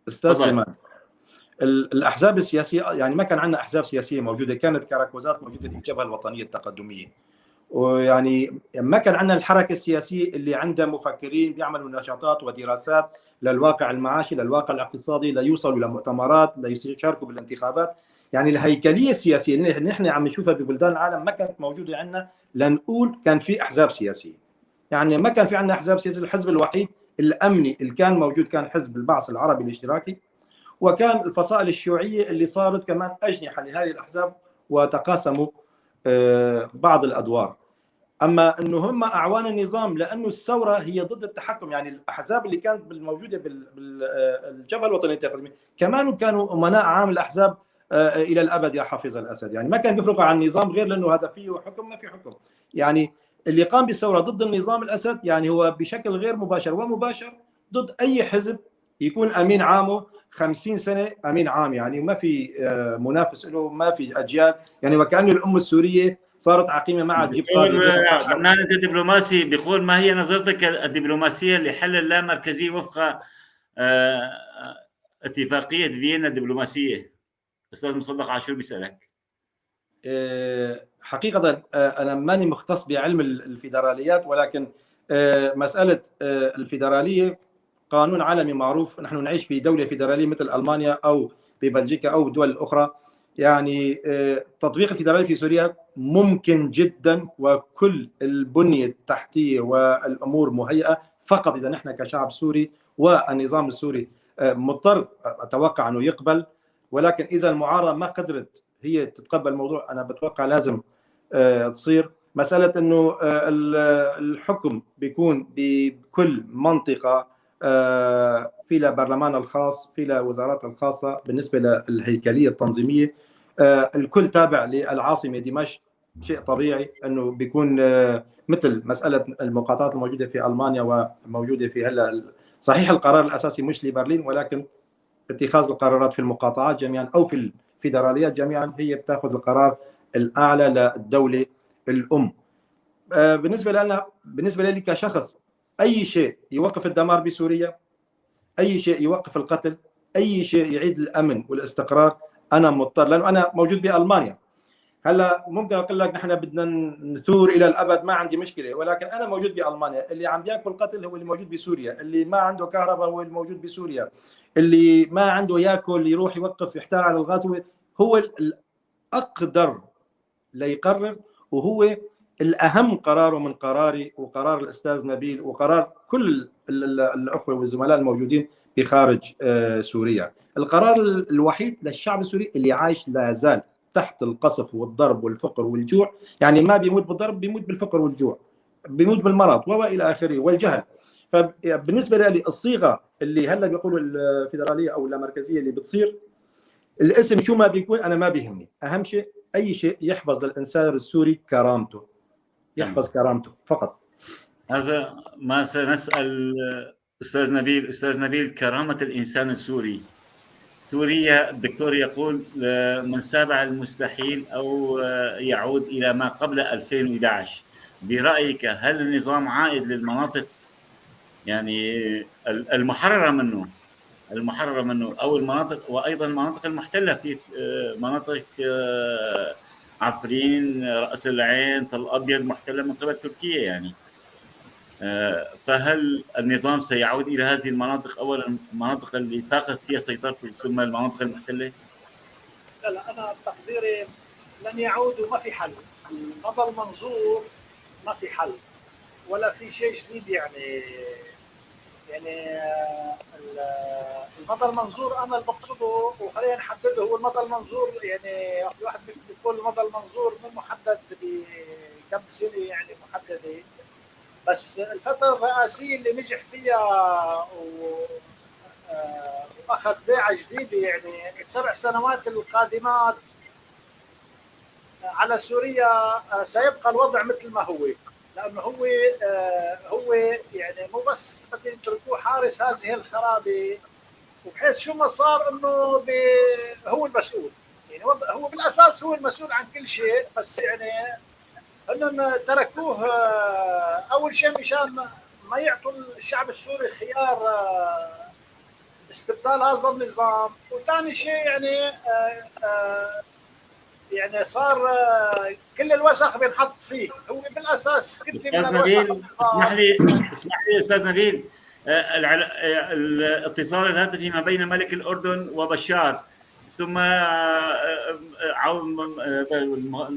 استاذ سليمان، الاحزاب السياسيه يعني ما كان عندنا احزاب سياسيه موجوده، كانت كراكوزات موجوده في الجبهه الوطنيه التقدميه، ويعني ما كان عندنا الحركه السياسيه اللي عندها مفكرين بيعملوا نشاطات ودراسات للواقع المعاشي للواقع الاقتصادي ليوصلوا لمؤتمرات ليشاركوا بالانتخابات. يعني الهيكليه السياسيه اللي نحن عم نشوفها ببلدان العالم ما كانت موجوده عندنا، لنقول كان في احزاب سياسيه. يعني ما كان في عندنا احزاب سياسيه، الحزب الوحيد الامني اللي كان موجود كان حزب البعث العربي الاشتراكي، وكان الفصائل الشيوعيه اللي صارت كمان اجنحه لهذه الاحزاب وتقاسموا بعض الادوار. اما انه هم اعوان النظام، لانه الثوره هي ضد التحكم. يعني الاحزاب اللي كانت الموجوده بالجبهه الوطنيه التقدميه كمان كانوا امناء عام الاحزاب الى الابد يا حافظ الاسد. يعني ما كان بيفرقوا عن النظام غير لانه هذا فيه حكم ما في حكم. يعني اللي قام بالثوره ضد النظام الاسد يعني هو بشكل غير مباشر ومباشر ضد اي حزب يكون امين عامه 50 سنه امين عام، يعني ما في منافس له، ما في اجيال. يعني وكانه الامه السوريه صارت عقيمه مع تجيب دكتور عدنان، انت دبلوماسي، بيقول ما هي نظرتك الدبلوماسيه لحل اللامركزيه وفق اتفاقيه فيينا الدبلوماسيه؟ استاذ مصدق عاشور بيسالك. حقيقه انا ماني مختص بعلم الفيدراليات، ولكن مساله الفيدراليه قانون عالمي معروف. نحن نعيش في دوله فيدراليه مثل المانيا او ببلجيكا او الدول الاخرى. يعني تطبيق الفيدراليه في سوريا ممكن جدا، وكل البنيه التحتيه والامور مهيئه، فقط اذا نحن كشعب سوري والنظام السوري مضطر اتوقع انه يقبل. ولكن اذا المعارضه ما قدرت هي تتقبل الموضوع، انا بتوقع لازم تصير مساله انه الحكم بيكون بكل منطقه في له برلمان الخاص، في له وزارات الخاصه. بالنسبه للهيكليه التنظيميه الكل تابع للعاصمه دمشق، شيء طبيعي انه بيكون مثل مساله المقاطعات الموجوده في المانيا وموجوده في هلا. صحيح القرار الاساسي مش لبرلين، ولكن اتخاذ القرارات في المقاطعات جميعا او في الفيدراليات جميعا هي بتاخذ القرار الاعلى للدوله الام. بالنسبه لنا، بالنسبه لي كشخص، اي شيء يوقف الدمار بسوريا، اي شيء يوقف القتل، اي شيء يعيد الامن والاستقرار، انا مضطر. لانه انا موجود بالمانيا هلا، ممكن اقول لك نحن بدنا نثور الى الابد، ما عندي مشكله، ولكن انا موجود بالمانيا. اللي عم بياكل قتل هو اللي موجود بسوريا، اللي ما عنده كهرباء هو الموجود بسوريا، اللي ما عنده ياكل يروح يوقف يحتال على الغاز هو الاقدر ليقرر. وهو الاهم قراره من قراري وقرار الاستاذ نبيل وقرار كل الاخوه والزملاء الموجودين في خارج سوريا. القرار الوحيد للشعب السوري اللي عايش لا زال تحت القصف والضرب والفقر والجوع. يعني ما بيموت بالضرب، بيموت بالفقر والجوع، بيموت بالمرض والى اخره والجهل. فبالنسبه لي الصيغه اللي هلا بيقولوا الفيدراليه او اللامركزيه اللي بتصير، الاسم شو ما بيكون انا ما بيهمني. اهم شيء اي شيء يحفظ للانسان السوري كرامته، يحفظ كرامته فقط. هذا ما سنسال استاذ نبيل. استاذ نبيل، كرامه الانسان السوري، سوريا الدكتور يقول من سابع المستحيل او يعود الى ما قبل 2011. برأيك هل النظام عائد للمناطق يعني المحررة منه أو المناطق، وأيضا المناطق المحتلة في مناطق عفرين، رأس العين، تل أبيض محتلة من قبل تركيا يعني. فهل النظام سيعود إلى هذه المناطق أولا، المناطق اللي فاقت فيها سيطرته، ثم المناطق المحتلة؟ لا أنا بتقديري لن يعودوا، ما في حل. المدى المنظور ما في حل ولا في شيء جديد يعني. المدى المنظور انا اللي بقصده وخلينا نحدده هو المدى المنظور. يعني الواحد بيقول المدى المنظور مو محدد بكم سنه يعني محدده، بس الفتره الرئاسيه اللي نجح فيها واخذ بيعه جديده يعني السبع سنوات القادمات على سوريا سيبقى الوضع مثل ما هو، لانه هو يعني مو بس بدهم يتركوه حارس هذه الخرابه، وبحيث شو ما صار انه هو المسؤول. يعني هو بالاساس هو المسؤول عن كل شيء، بس يعني انهم تركوه اول شيء مشان ما يعطوا الشعب السوري خيار استبدال هذا النظام، وثاني شيء يعني صار كل الوسخ بينحط فيه. هو بالاساس استاذ نبيل، اسمح لي استاذ نبيل، الاتصال الهاتفي ما بين ملك الاردن وبشار، ثم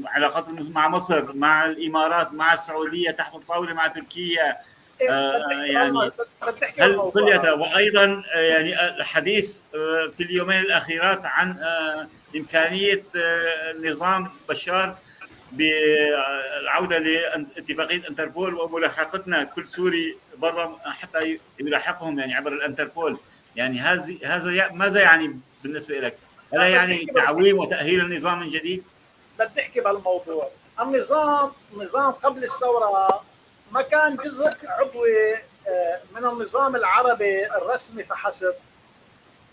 علاقات مع مصر، مع الامارات، مع السعوديه، تحت الطاوله مع تركيا، يعني هل كلياتها، وايضا يعني الحديث في اليومين الاخيرات عن امكانيه نظام بشار بالعوده لاتفاقيه انتربول وملاحقتنا كل سوري برا حتى يلاحقهم يعني عبر الانتربول. يعني هذا ماذا يعني بالنسبه لك؟ الا يعني تعويم وتاهيل النظام من جديد؟ بدي احكي بهالموضوع. النظام قبل الثوره ما كان جزء عضوي من النظام العربي الرسمي فحسب،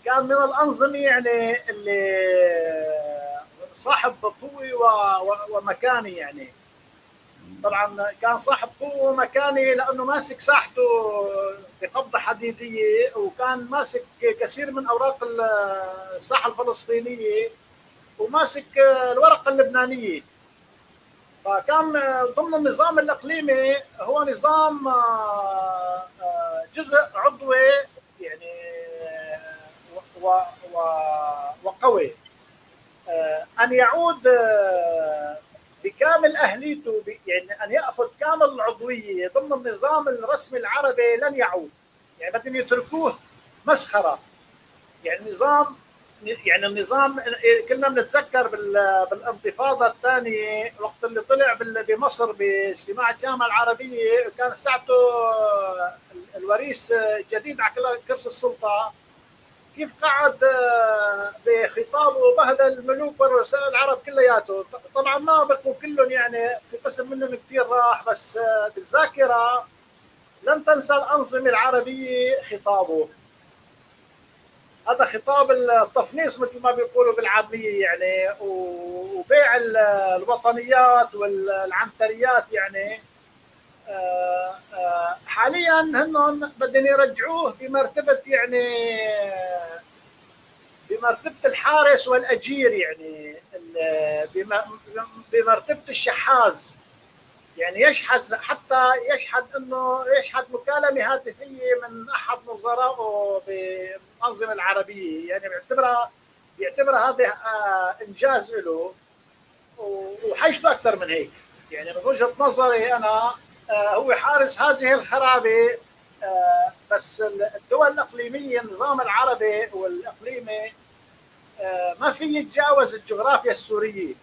كان من الانظمه يعني اللي صاحب قوه ومكانه. يعني طبعا كان صاحب قوه ومكانه لانه ماسك ساحته بقبضه حديديه، وكان ماسك كثير من اوراق الساحه الفلسطينيه، وماسك الورقه اللبنانيه. فكان ضمن النظام الاقليمي هو نظام جزء عضوي يعني وقوي. ان يعود بكامل اهليته، يعني ان ياخذ كامل العضويه ضمن النظام الرسمي العربي لن يعود. يعني بدهم يتركوه مسخره. يعني النظام كنا بنتذكر بالانتفاضه الثانيه وقت اللي طلع بمصر باجتماع الجامعه العربيه، كان ساعته الوريث جديد على كرسي السلطه، كيف قعد بخطابه وبهدل الملوك والرؤساء العرب كلياتهم. طبعا ما بقوا كلهم، يعني في قسم منهم كثير راح، بس بالذاكره لن تنسى الانظمه العربيه خطابه. هذا خطاب التفنيص مثل ما بيقولوا بالعاميه يعني، وبيع الوطنيات والعنتريات. يعني حاليا هن بدهم يرجعوه بمرتبه، يعني بمرتبه الحارس والاجير، يعني بمرتبه الشحاذ. يعني حتى يشحذ مكالمه هاتفيه من احد نظرائه بالانظمه العربيه. يعني بيعتبرها هذا انجاز له، وحيشته اكثر من هيك. يعني من وجهه نظري انا هو حارس هذه الخرابه. بس الدول الاقليميه، النظام العربي والاقليمي ما في يتجاوز الجغرافيا السوريه.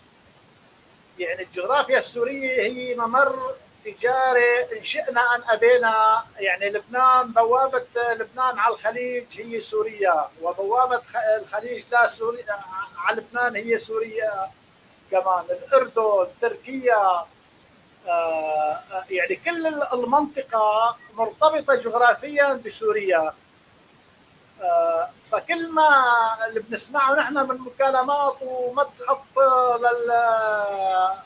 يعني الجغرافيا السوريه هي ممر تجاري ان شئنا ام ابينا. يعني لبنان، بوابه لبنان على الخليج هي سوريا، وبوابه الخليج لا سوريا على لبنان هي سوريا كمان. الاردن، تركيا، يعني كل المنطقه مرتبطه جغرافيا بسوريا. فكل ما اللي بنسمعه نحن من مكالمات ومد خط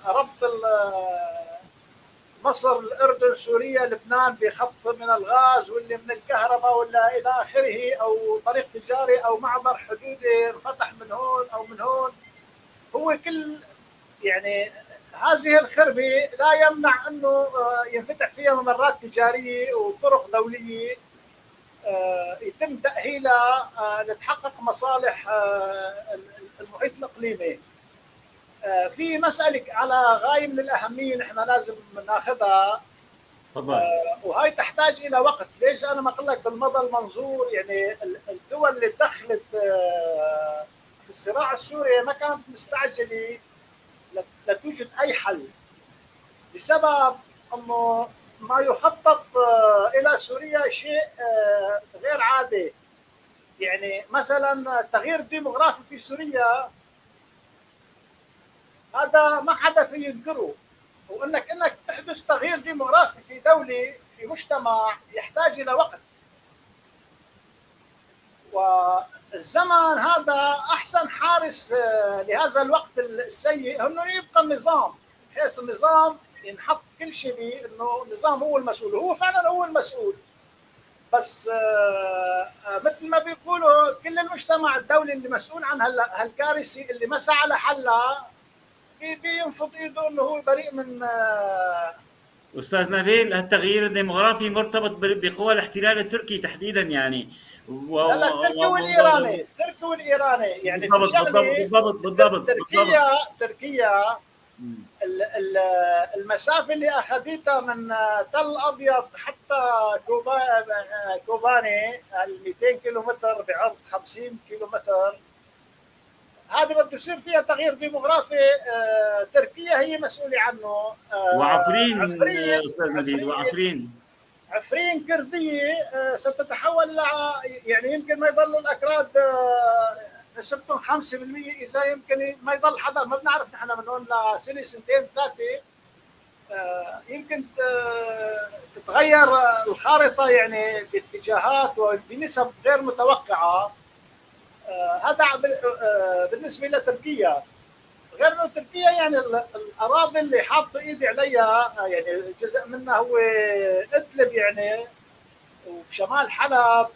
لربط مصر، الأردن، سوريا، لبنان بخط من الغاز واللي من الكهرباء ولا إلى آخره، أو طريق تجاري أو معبر حدودي انفتح من هون أو من هون. هو كل يعني هذه الخربة لا يمنع أنه ينفتح فيها ممرات تجارية وطرق دولية يتم تأهيلها لتحقق مصالح المحيط الإقليمي. في مسألة على غاية من الأهمية نحن لازم ناخذها، وهي تحتاج إلى وقت. ليش أنا ما أقول لك بالمدى المنظور؟ يعني الدول اللي دخلت في الصراع السوري ما كانت مستعجلة لتوجد أي حل، بسبب أنه ما يخطط إلى سوريا شيء غير عادي. يعني مثلا التغيير الديموغرافي في سوريا هذا ما حدا في ينكره، وانك تحدث تغيير ديموغرافي في دوله في مجتمع يحتاج الى وقت، والزمن هذا احسن حارس لهذا الوقت السيء انه يبقى النظام، بحيث النظام ينحط كل شيء انه النظام هو المسؤول، وهو فعلا هو المسؤول. بس مثل ما بيقولوا كل المجتمع الدولي اللي مسؤول عن هالكارثه اللي ما سعى لحلها بينفض ايده انه هو بريء من. استاذ نبيل، التغيير الديموغرافي مرتبط بقوى الاحتلال التركي تحديدا يعني. لا التركي والايراني، التركي والايراني يعني بالضبط. تركيا المسافه اللي اخذتها من تل ابيض حتى كوباني 200 كيلومتر بعرض 50 كيلومتر، هذا بده يصير فيها تغيير ديموغرافي. تركيا هي مسؤولة عنه. وعفرين أستاذ نبيل، وعفرين كردية ستتحول يعني يمكن ما يضلوا الأكراد نسبتهم 5%، إذا يمكن ما يضل حدا، ما بنعرف نحن من هون لسنة سنتين ثلاثة يمكن تتغير الخارطة يعني باتجاهات وبنسب غير متوقعة. هذا بالنسبة لتركيا. غير انه تركيا يعني الاراضي اللي حاطه ايدي عليها يعني جزء منها هو ادلب يعني وشمال حلب،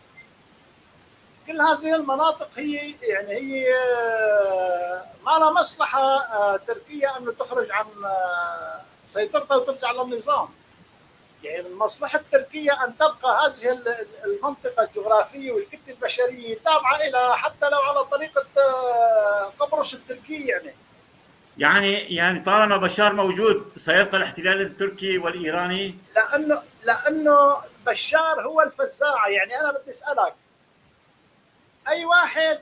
كل هذه المناطق هي يعني هي ما لها مصلحه تركيا انه تخرج عن سيطرتها وترجع للنظام. يعني من مصلحة تركيا أن تبقى هذه المنطقة الجغرافية والكتلة البشرية تابعة إلى، حتى لو على طريقة قبرص التركي يعني طالما بشار موجود سيبقى الاحتلال التركي والإيراني، لأنه بشار هو الفزاعة. يعني أنا بدي أسألك، أي واحد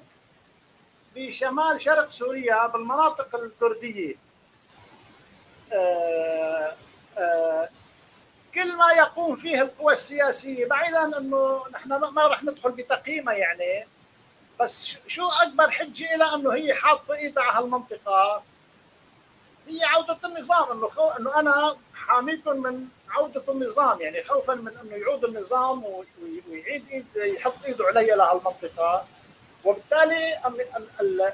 بشمال شرق سوريا بالمناطق الكردية كل ما يقوم فيه القوى السياسية، بعيدا أنه نحن ما رح ندخل بتقييمها يعني، بس شو أكبر حجة إلى أنه هي حاطة إيدها على هالمنطقة؟ هي عودة النظام، أنه أنا حاميكم من عودة النظام، يعني خوفا من أنه يعود النظام ويعيد يحط إيده علي لهالمنطقة. وبالتالي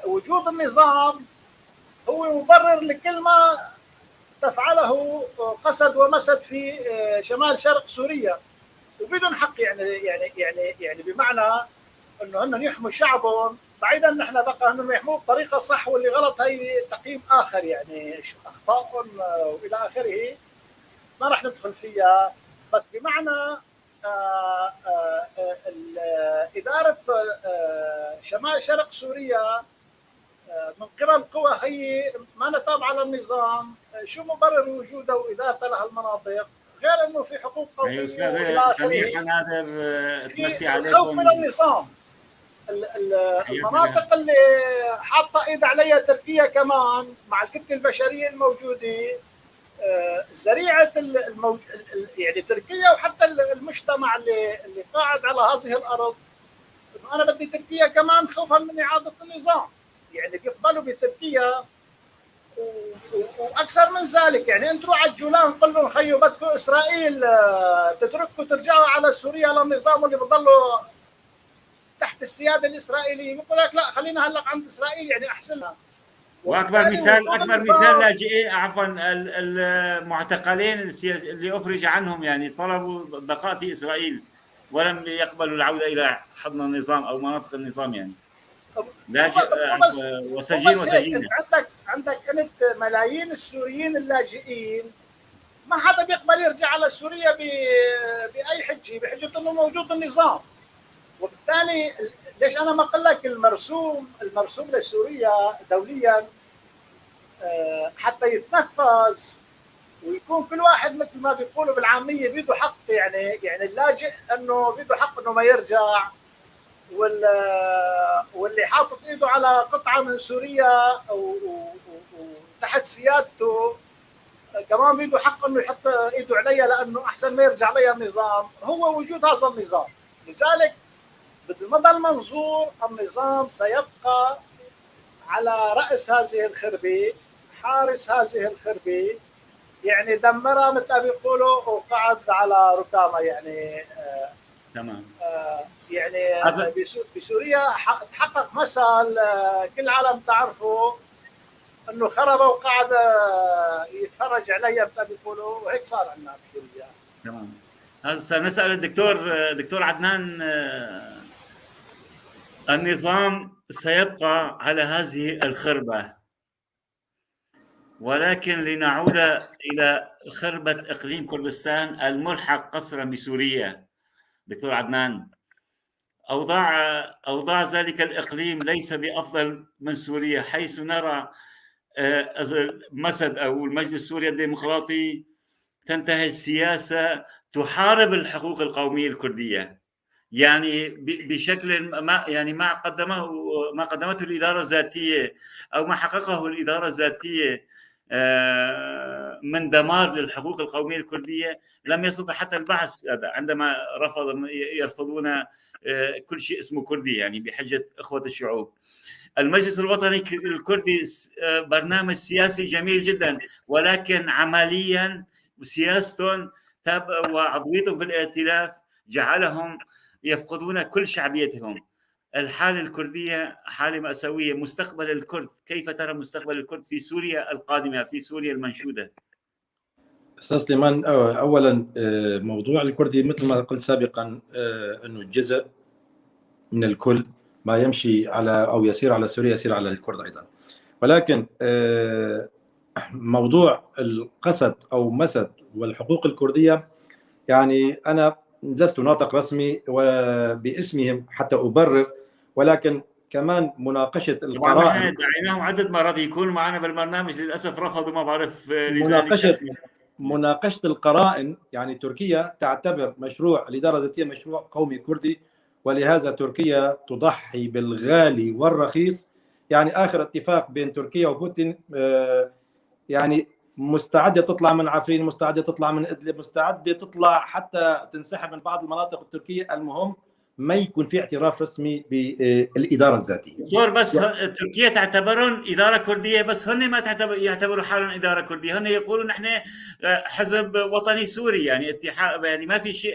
وجود النظام هو مبرر لكل ما تفعله قسد ومسد في شمال شرق سوريا وبدون حق. يعني بمعنى انه هن يحموا شعبهم، بعيدا نحن بقى انهم يحموه بطريقه صح واللي غلط هي تقييم اخر، يعني اخطائهم والى اخره ما راح ندخل فيها. بس بمعنى اداره شمال شرق سوريا من قبل القوى هي ما تابعه للنظام، شو مبرر وجودها وادارتها لهالمناطق غير انه في حقوق قوميه؟ أيوة أستاذ سميح نادر، تمسي عليكم. خوف من النظام. المناطق اللي حاطه ايد عليها تركيا كمان مع الكتله البشريه الموجوده، ذريعه يعني تركيا وحتى المجتمع اللي قاعد على هذه الارض، انا بدي تركيا كمان خوفا من اعاده النظام، يعني بيقبلوا بتركيا واكثر من ذلك. يعني انتوا على الجولان قل لهم خيو بدكم اسرائيل تتركوا ترجعوا على سوريا للنظام اللي بضلوا تحت السياده الاسرائيليه، بيقول لك لا خلينا هلا عند اسرائيل يعني احسن لنا. واكبر مثال لاجئين، عفوا، المعتقلين اللي افرج عنهم، يعني طلبوا البقاء في اسرائيل ولم يقبلوا العوده الى حضن النظام او مناطق النظام، يعني لاجئ وسجين. عندك انت ملايين السوريين اللاجئين ما حدا بيقبل يرجع على سوريا باي حجه، بحجه انه موجود النظام. وبالتالي ليش انا ما اقول لك المرسوم لسوريا دوليا حتى يتنفذ ويكون كل واحد مثل ما بيقولوا بالعاميه بيده حق، يعني اللاجئ انه بيده حق انه ما يرجع، واللي حاطط ايده على قطعه من سوريا وتحت سيادته كمان بيده حق انه يحط ايده عليها، لانه احسن ما يرجع عليها النظام، هو وجود هذا النظام. لذلك بالمدى المنظور النظام سيبقى على رأس هذه الخربة، حارس هذه الخربة، يعني دمرها مثل ما بيقولوا وقعد على ركامها، يعني تمام. يعني بسوريا تحقق مثل كل العالم تعرفه، انه خربه وقعد يتفرج عليها مثل ما بيقولوا، وهيك صار عندنا بسوريا. تمام. هسه نسأل دكتور عدنان، النظام سيبقى على هذه الخربة، ولكن لنعود إلى خربة إقليم كردستان الملحق قصرا بسوريا. دكتور عدنان، أوضاع ذلك الإقليم ليس بأفضل من سوريا، حيث نرى مسد أو المجلس السوري الديمقراطي تنتهج سياسة تحارب الحقوق القومية الكردية، يعني بشكل ما، يعني ما قدمته الإدارة الذاتية أو ما حققه الإدارة الذاتية من دمار للحقوق القومية الكردية لم يستطع حتى البحث هذا، عندما يرفضون كل شيء اسمه كردي، يعني بحجة إخوة الشعوب. المجلس الوطني الكردي برنامج سياسي جميل جدا، ولكن عمليا سياستهم وعضويتهم في الائتلاف جعلهم يفقدون كل شعبيتهم. الحالة الكردية حالة مأساوية. مستقبل الكرد، كيف ترى مستقبل الكرد في سوريا القادمة، في سوريا المنشودة؟ أستاذ سليمان، أولا موضوع الكردي مثل ما قلت سابقا أنه جزء من الكل، ما يمشي على أو يسير على سوريا يسير على الكرد أيضا. ولكن موضوع القسد أو مسد والحقوق الكردية، يعني أنا لست ناطق رسمي وباسمهم حتى أبرر، ولكن كمان مناقشة القرائن دعيناهم عدة مرات يكونوا معنا بالبرنامج، للأسف رفضوا، ما بعرف. مناقشة القرائن، يعني تركيا تعتبر مشروع الإدارة الذاتية مشروع قومي كردي، ولهذا تركيا تضحي بالغالي والرخيص. يعني آخر اتفاق بين تركيا وبوتين يعني مستعدة تطلع من عفرين، مستعدة تطلع من إدلب، مستعدة تطلع حتى تنسحب من بعض المناطق التركية، المهم ما يكون في اعتراف رسمي بالإدارة الذاتية. دكتور، بس تركيا تعتبرون إدارة كردية، بس هن ما يعتبروا حالهم إدارة كردية، هن يقولون نحن حزب وطني سوري، يعني اتحاد، يعني ما في شيء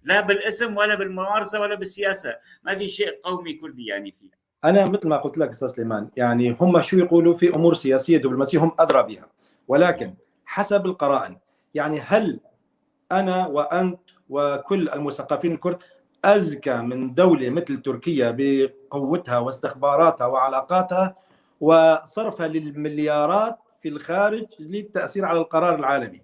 لا بالاسم ولا بالممارسة ولا بالسياسة، ما في شيء قومي كردي يعني فيه. أنا مثل ما قلت لك أستاذ سليمان، يعني هم شو يقولوا في أمور سياسية دبلوماسية هم أدرى بها، ولكن حسب القرائن، يعني هل أنا وأنت وكل المثقفين الكرد أذكى من دولة مثل تركيا بقوتها واستخباراتها وعلاقاتها وصرفها للمليارات في الخارج للتأثير على القرار العالمي؟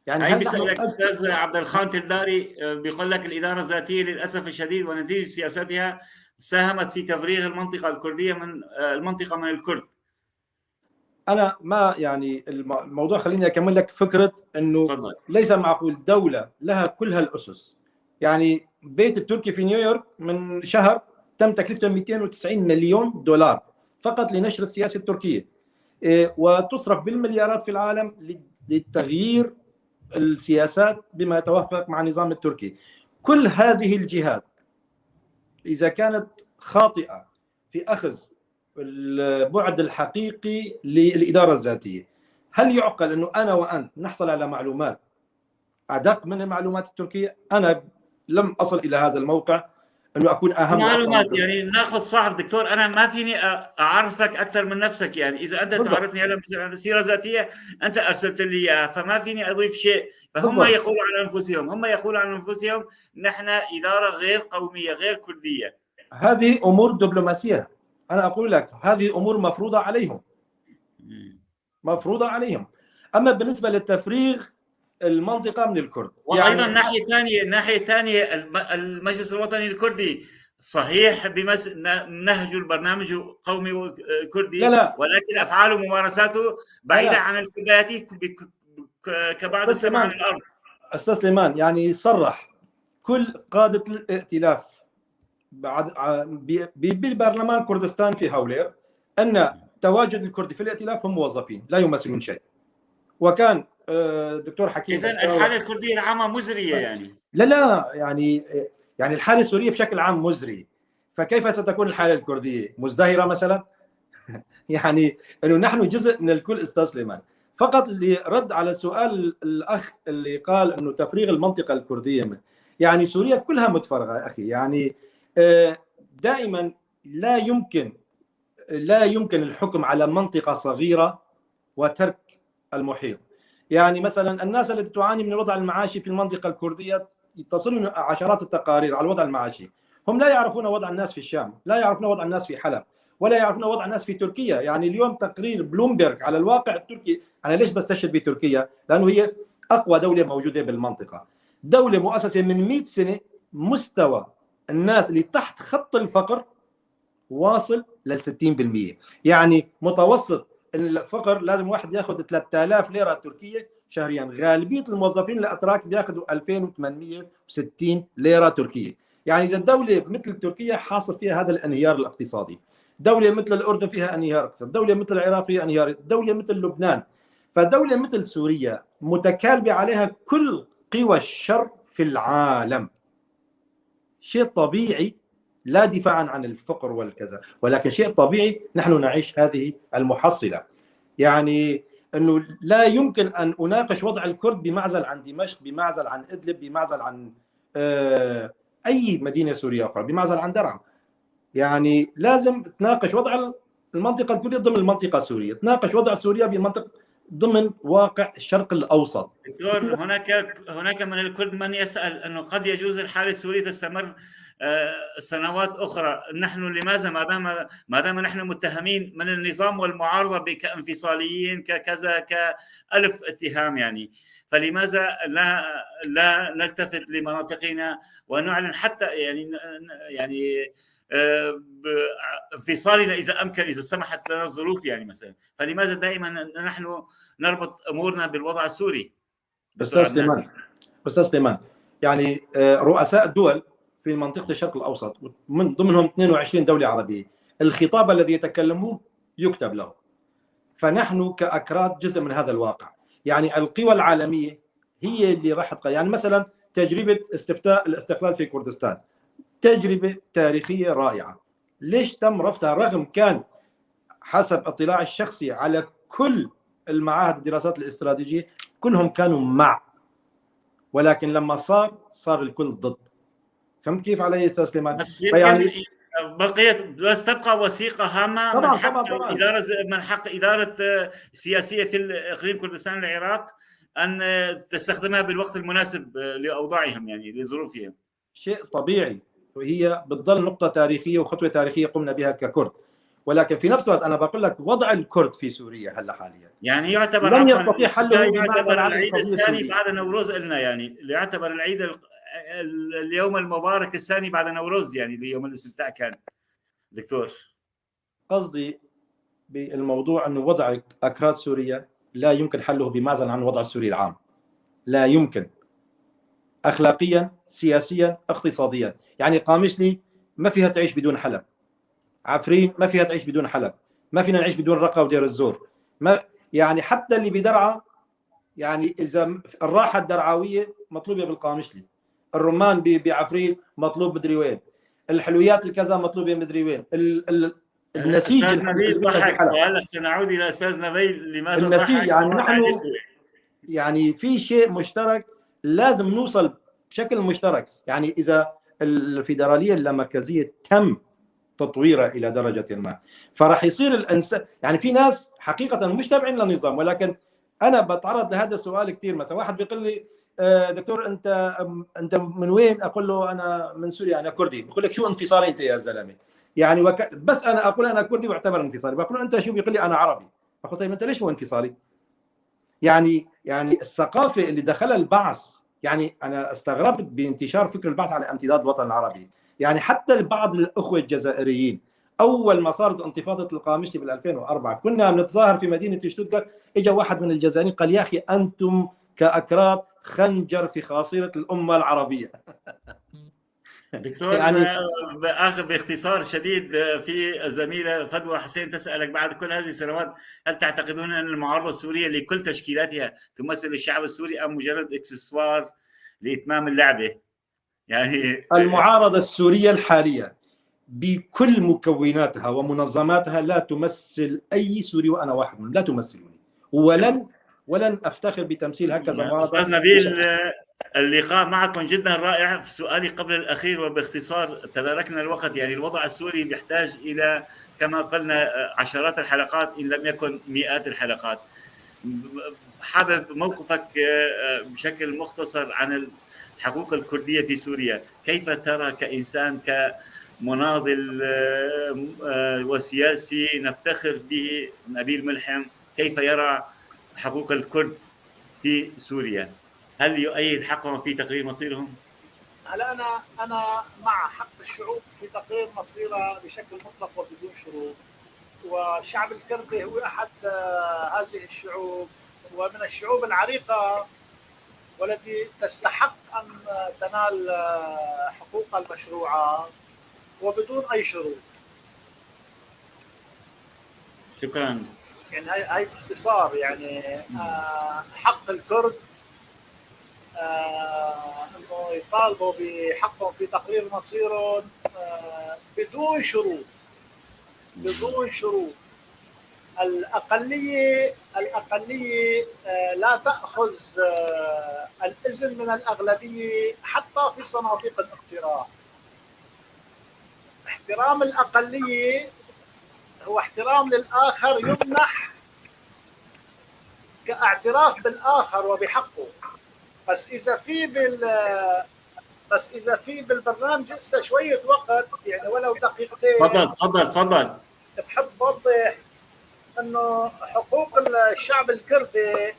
يعني هل بيسألك أستاذ عبد الخان تلداري، بيقول لك الإدارة الذاتية للأسف الشديد ونتيجة سياستها ساهمت في تفريغ المنطقة الكردية من المنطقة من الكرد. أنا ما يعني الموضوع، خليني أكمل لك فكرة أنه فضل. ليس معقول دولة لها كل هالأسس، يعني بيت التركي في نيويورك من شهر تم تكلفته 290 مليون دولار فقط لنشر السياسة التركية، وتصرف بالمليارات في العالم للتغيير السياسات بما يتوافق مع النظام التركي. كل هذه الجهات إذا كانت خاطئة في أخذ البعد الحقيقي للإدارة الذاتية، هل يعقل أنه أنا وأنت نحصل على معلومات أدق من المعلومات التركية؟ أنا لم أصل إلى هذا الموقع، انه اكون اهم معلومات وأفضل. يعني ناخذ صعب دكتور، انا ما فيني اعرفك اكثر من نفسك، يعني اذا انت بالضبط. تعرفني هلا مثلا سيره ذاتيه انت ارسلت لي اياها، فما فيني اضيف شيء. فهم بالضبط. يقولوا عن انفسهم، نحن اداره غير قوميه غير كرديه. هذه امور دبلوماسيه، انا اقول لك هذه امور مفروضه عليهم، مفروضه عليهم. اما بالنسبه للتفريغ المنطقه من الكرد، وايضا يعني ناحيه ثانيه المجلس الوطني الكردي صحيح نهج البرنامج قومي كردي، لا ولكن افعاله وممارساته بعيده عن الكرديات كبعض السماء عن الارض. استاذ سليمان يعني صرح كل قاده الائتلاف بعد بالبرلمان كردستان في هولير ان تواجد الكردي في الائتلاف هم موظفين لا يمثلون شيء. وكان دكتور حكيم اذا الحاله الكرديه العامه مزريه يعني. لا يعني الحاله السوريه بشكل عام مزري، فكيف ستكون الحاله الكرديه مزدهره مثلا؟ يعني انه نحن جزء من الكل استاذ سليمان. فقط لرد على سؤال الاخ اللي قال انه تفريغ المنطقه الكرديه، يعني سوريا كلها متفرغه يا اخي، يعني دائما لا يمكن الحكم على منطقه صغيره وترك المحيط. يعني مثلا الناس التي تعاني من الوضع المعاشي في المنطقه الكرديه تصل عشرات التقارير على الوضع المعاشي، هم لا يعرفون وضع الناس في الشام، لا يعرفون وضع الناس في حلب، ولا يعرفون وضع الناس في تركيا. يعني اليوم تقرير بلومبرج على الواقع التركي، انا ليش بستشهد بتركيا؟ لانه هي اقوى دوله موجوده بالمنطقه، دوله مؤسسه من 100 سنه، مستوى الناس اللي تحت خط الفقر واصل لل 60%. يعني متوسط الفقر لازم واحد ياخذ 3000 ليره تركيه شهريا، غالبيه الموظفين الاتراك بياخذوا 2860 ليره تركيه. يعني اذا دوله مثل تركيا حاصل فيها هذا الانهيار الاقتصادي، دوله مثل الاردن فيها انهيار اقتصادي، دوله مثل العراق فيها انهيار، دوله مثل لبنان، فدوله مثل سوريا متكالبه عليها كل قوى الشر في العالم. شيء طبيعي، لا دفاعا عن الفقر والكذا، ولكن شيء طبيعي نحن نعيش هذه المحصله. يعني انه لا يمكن ان اناقش وضع الكرد بمعزل عن دمشق، بمعزل عن ادلب، بمعزل عن اي مدينه سوريه اخرى، بمعزل عن درعا. يعني لازم تناقش وضع المنطقه الكرديه ضمن المنطقه السوريه، تناقش وضع سوريا بمنطقه ضمن واقع الشرق الاوسط. دكتور، هناك من الكرد من يسال انه قد يجوز الحاله السوريه تستمر سنوات اخرى. نحن لماذا ما دام نحن متهمين من النظام والمعارضه كانفصاليين ككذا كالف اتهام، يعني فلماذا لا نلتفت لمناطقنا ونعلن حتى يعني انفصالنا اذا امكن، اذا سمحت لنا الظروف يعني مثلا؟ فلماذا دائما نحن نربط امورنا بالوضع السوري؟ استاذ سليمان يعني رؤساء الدول في منطقه الشرق الاوسط من ضمنهم 22 دوله عربيه، الخطاب الذي يتكلموه يكتب له، فنحن كاكراد جزء من هذا الواقع. يعني القوى العالميه هي اللي راح يعني مثلا تجربه استفتاء الاستقلال في كردستان تجربه تاريخيه رائعه، ليش تم رفضها رغم كان حسب اطلاعي الشخصي على كل المعاهد الدراسات الاستراتيجيه كلهم كانوا مع، ولكن لما صار الكل ضد. فهمت كيف علي استاذ سليمان؟ بس يعني بس تبقى وثيقه هامه من حق اداره سياسيه في اقليم كردستان العراق ان تستخدمها بالوقت المناسب لاوضاعهم، يعني لظروفهم. شيء طبيعي، وهي بتضل نقطه تاريخيه وخطوه تاريخيه قمنا بها ككرد، ولكن في نفس الوقت انا بقول لك وضع الكرد في سوريا هلا حاليا يعني يعتبر لن يستطيع حله يعتبر العيد الثاني بعد نوروز لنا، يعني يعتبر العيد اليوم المبارك الثاني بعد نوروز، يعني اليوم الاستفتاء كان. دكتور، قصدي بالموضوع انه وضع اكراد سوريا لا يمكن حله بمعزل عن الوضع السوري العام، لا يمكن، اخلاقيا سياسيا اقتصاديا. يعني قامشلي ما فيها تعيش بدون حلب، عفرين ما فيها تعيش بدون حلب، ما فينا نعيش بدون رقة ودير الزور، ما يعني حتى اللي بدرعا، يعني اذا الراحه الدرعاويه مطلوبه بالقامشلي، الرمان بعفرين مطلوب مدري وين، الحلويات الكذا مطلوبه مدري وين، النسيج. استاذ نبيل ضحك، وهلا سنعود الى استاذ نبيل لماذا النسيج. يعني نحن يعني في شيء مشترك لازم نوصل بشكل مشترك. يعني اذا الفيدراليه اللامركزيه تم تطويرها الى درجه ما، فراح يصير الانسان يعني في ناس حقيقه مش تابعين للنظام، ولكن انا بتعرض لهذا السؤال كثير. مثلا واحد بيقول لي دكتور انت من وين؟ اقول له انا من سوريا، انا كردي. بقول لك شو انفصالي انت يا زلمه؟ يعني بس انا اقول انا كردي واعتبر انفصالي. بقول له انت شو؟ بيقول لي انا عربي. بقول طيب انت ليش مو انفصالي؟ يعني الثقافه اللي دخلها البعث، يعني انا استغربت بانتشار فكر البعث على امتداد الوطن العربي. يعني حتى بعض الاخوه الجزائريين اول ما صارت انتفاضه القامشلي بال 2004 كنا بنتظاهر في مدينه شتوتغارت، اجى واحد من الجزائريين قال يا اخي انتم كاكراد خنجر في خاصره الامه العربيه. دكتور يعني آخر باختصار شديد، في الزميلة فدوى حسين تسألك بعد كل هذه السنوات هل تعتقدون أن المعارضة السورية لكل تشكيلاتها تمثل الشعب السوري أم مجرد إكسسوار لإتمام اللعبة؟ يعني المعارضه السوريه الحاليه بكل مكوناتها ومنظماتها لا تمثل اي سوري، وانا واحد منهم، لا تمثلني، ولن افتخر بتمثيل هكذا معارضه. أستاذ نبيل، اللقاء معكم جدا رائع. في سؤالي قبل الأخير وباختصار تداركنا الوقت، يعني الوضع السوري يحتاج إلى كما قلنا عشرات الحلقات إن لم يكن مئات الحلقات. حابب موقفك بشكل مختصر عن الحقوق الكردية في سوريا. كيف ترى كإنسان كمناضل وسياسي نفتخر به نبيل ملحم، كيف يرى حقوق الكرد في سوريا؟ هل يؤيد حقهم في تقرير مصيرهم؟ هلا انا مع حق الشعوب في تقرير مصيرها بشكل مطلق وبدون شروط، والشعب الكردي هو احد هذه الشعوب، ومن الشعوب العريقه والتي تستحق ان تنال حقوقها المشروعه وبدون اي شروط. شكرا. يعني هاي باختصار يعني حق الكرد انه يطالبوا بحقهم في تقرير مصيرهم بدون شروط. الأقلية لا تأخذ الإذن من الأغلبية حتى في صناديق الاقتراع. احترام الأقلية هو احترام للآخر يمنح كاعتراف بالآخر وبحقه. بس إذا في بالبرنامج لسه شوية وقت، يعني ولو دقيقتين. تفضل. بحب أوضح إنه حقوق الشعب الكردي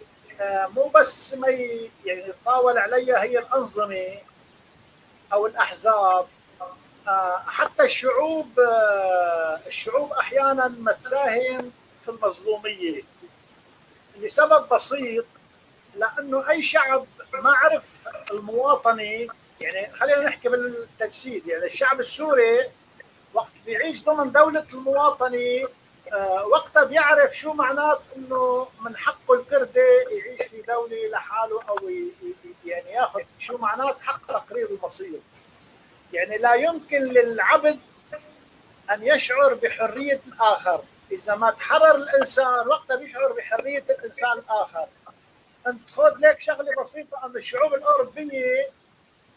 مو بس ما يعني يتطاول عليها هي الأنظمة أو الأحزاب، حتى الشعوب أحيانا ما تساهم في المظلومية لسبب بسيط، لأنه أي شعب ما عرف المواطنة. يعني خلينا نحكي بالتجسيد، يعني الشعب السوري وقت بيعيش ضمن دولة المواطنة وقتها بيعرف شو معنات انه من حقه الكردي يعيش في دولة لحاله، او يعني ياخذ شو معنات حق تقرير المصير. يعني لا يمكن للعبد ان يشعر بحرية الاخر. اذا ما تحرر الانسان وقتها بيشعر بحرية الانسان الاخر. انت خذ لك شغلة بسيطة، ان الشعوب الاوروبية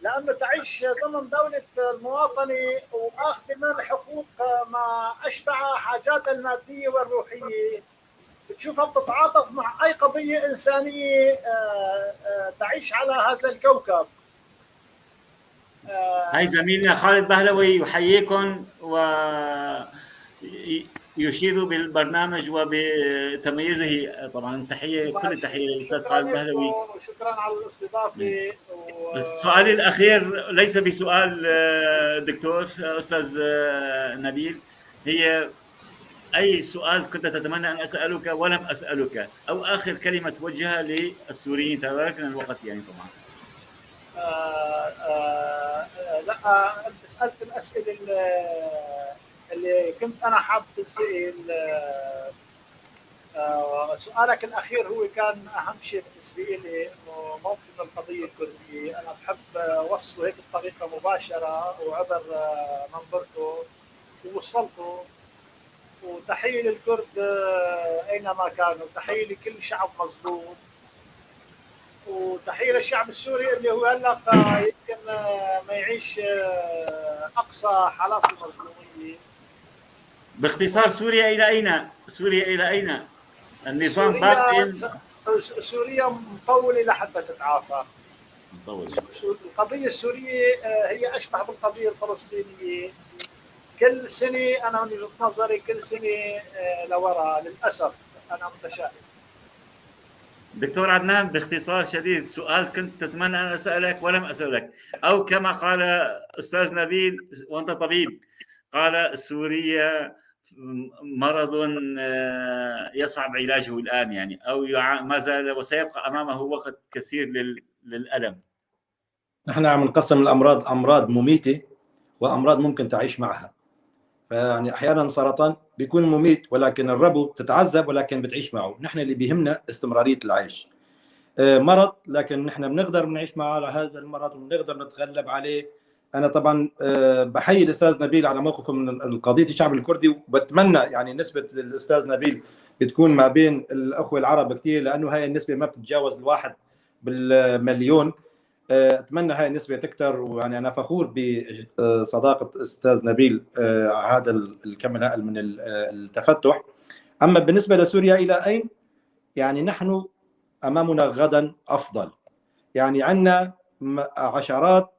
لأنه تعيش ضمن دولة المواطنة وأخذ من الحقوق ما أشبع حاجاتها المادية والروحية، بتشوفها بتتعاطف مع أي قضية إنسانية تعيش على هذا الكوكب. هاي زميلنا خالد بهلوي يحييكم ويشير بالبرنامج وبتميزه. طبعا تحية، كل التحية للأستاذ خالد بهلوي. وشكرا على الاستضافة. السؤال الأخير ليس بسؤال دكتور أستاذ نبيل، هي أي سؤال كنت تتمنى أن أسألك ولم أسألك، أو آخر كلمة توجهها للسوريين؟ تباركنا الوقت يعني طبعا. لا، أنت سألت الأسئلة اللي كنت أنا حابب تسأل. سؤالك الأخير هو كان أهم شيء بالنسبة لي، إنه موقف القضية الكردية أنا بحب وصله هيك بطريقة مباشرة وعبر منظرته ووصلته. وتحية للكرد أينما كانوا، تحية لكل شعب مظلوم، وتحية للشعب السوري اللي هو هلا يمكن ما يعيش نعيش أقصى حالات المظلومية. باختصار سوريا إلى أين؟ سوريا إلى أين؟ النظام سوريا باق. سوريا مطولة لحتى تتعافى. مطول. القضية السورية هي أشبه بالقضية الفلسطينية. كل سنة أنا من وجهة نظري كل سنة لوراء، للأسف أنا متشائم. دكتور عدنان، باختصار شديد، سؤال كنت أتمنى أن أسألك ولم أسألك، أو كما قال أستاذ نبيل وأنت طبيب، قال سوريا مرض يصعب علاجه الآن، يعني أو ما زال وسيبقى أمامه وقت كثير للألم. نحن عم نقسم الأمراض أمراض مميتة وأمراض ممكن تعيش معها. فيعني أحيانا السرطان بيكون مميت ولكن الربو بتتعذب ولكن بتعيش معه. نحن اللي بيهمنا استمرارية العيش. مرض لكن نحن بنقدر نعيش مع هذا المرض وبنقدر نتغلب عليه. أنا طبعا بحيي الأستاذ نبيل على موقفه من قضية الشعب الكردي، وبتمنى يعني نسبة الأستاذ نبيل بتكون ما بين الأخوة العرب كثير، لأنه هاي النسبة ما بتتجاوز الواحد بالمليون. أتمنى هاي النسبة تكتر، ويعني أنا فخور بصداقة أستاذ نبيل هذا الكم الهائل من التفتح. أما بالنسبة لسوريا إلى أين؟ يعني نحن أمامنا غدا أفضل. يعني عندنا عشرات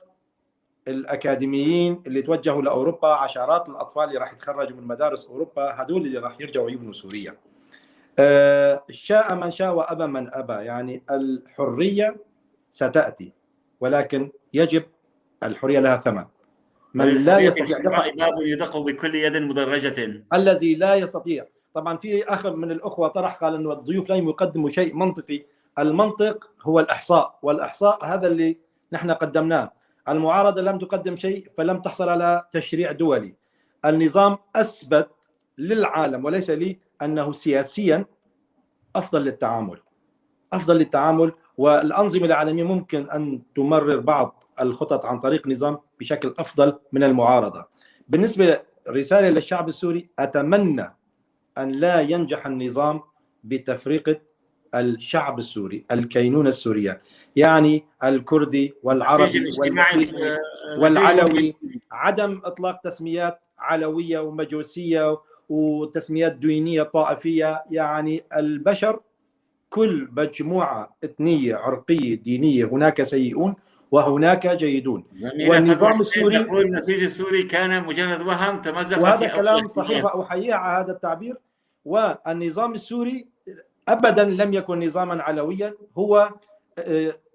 الأكاديميين اللي توجهوا لأوروبا، عشرات الأطفال اللي راح يتخرجوا من مدارس أوروبا، هدول اللي راح يرجعوا يبنوا سوريا. شاء من شاء وأبى من أبى. يعني الحرية ستأتي ولكن يجب الحرية لها ثمن. من لا يستطيع يدق بكل يد مدرجة. الذي لا يستطيع. طبعا في أخ من الأخوة طرح قال أنه الضيوف لم يقدموا شيء منطقي. المنطق هو الإحصاء، والإحصاء هذا اللي نحن قدمناه. المعارضة لم تقدم شيء فلم تحصل على تشريع دولي. النظام أثبت للعالم وليس لي أنه سياسيا أفضل للتعامل، والأنظمة العالمية ممكن أن تمرر بعض الخطط عن طريق نظام بشكل أفضل من المعارضة. بالنسبة رسالة للشعب السوري، أتمنى أن لا ينجح النظام بتفرقة الشعب السوري، الكينونة السورية، يعني الكردي والعربي والمسيحي والعلوي. عدم إطلاق تسميات علوية ومجوسية وتسميات دينية طائفية. يعني البشر كل مجموعة إثنية عرقية دينية هناك سيئون وهناك جيدون. والنظام السوري يقول النسيج السوري كان مجرد وهم تمزق، وهذا كلام صحيح وأحييه على هذا التعبير. والنظام السوري أبدا لم يكن نظاما علويا، هو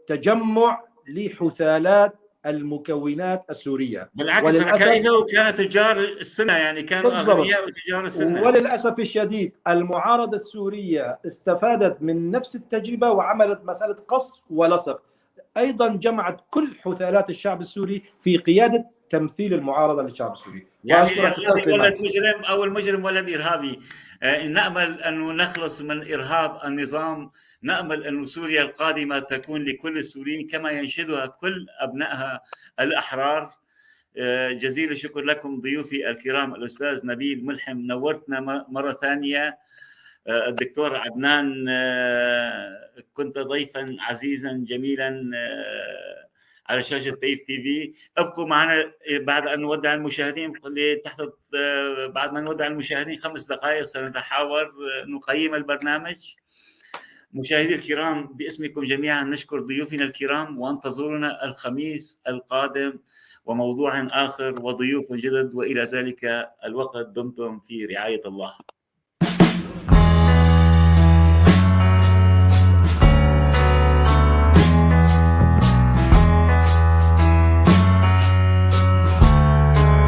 تجمع لحثالات المكونات السورية. بالعكس ركائزه كانت تجار السنة، يعني كانوا أغنياء وتجار السنة. وللأسف الشديد المعارضة السورية استفادت من نفس التجربة وعملت مسألة قص ولصق، أيضا جمعت كل حثالات الشعب السوري في قيادة تمثيل المعارضة للشعب السوري. يعني ولد مجرم أو المجرم ولد إرهابي. نأمل أن نخلص من إرهاب النظام. نأمل أن سوريا القادمة تكون لكل السوريين كما ينشدها كل أبنائها الأحرار. جزيل الشكر لكم ضيوفي الكرام، الأستاذ نبيل ملحم، نورتنا مرة ثانية. الدكتور عدنان، كنت ضيفا عزيزا جميلا على شاشة طيف تي في. ابقوا معنا بعد أن نودع المشاهدين، بعد ما نودع المشاهدين 5 دقائق سنتحاور نقيم البرنامج. مشاهدي الكرام، باسمكم جميعا نشكر ضيوفنا الكرام، وانتظرونا الخميس القادم وموضوع آخر وضيوف جدد، وإلى ذلك الوقت دمتم في رعاية الله.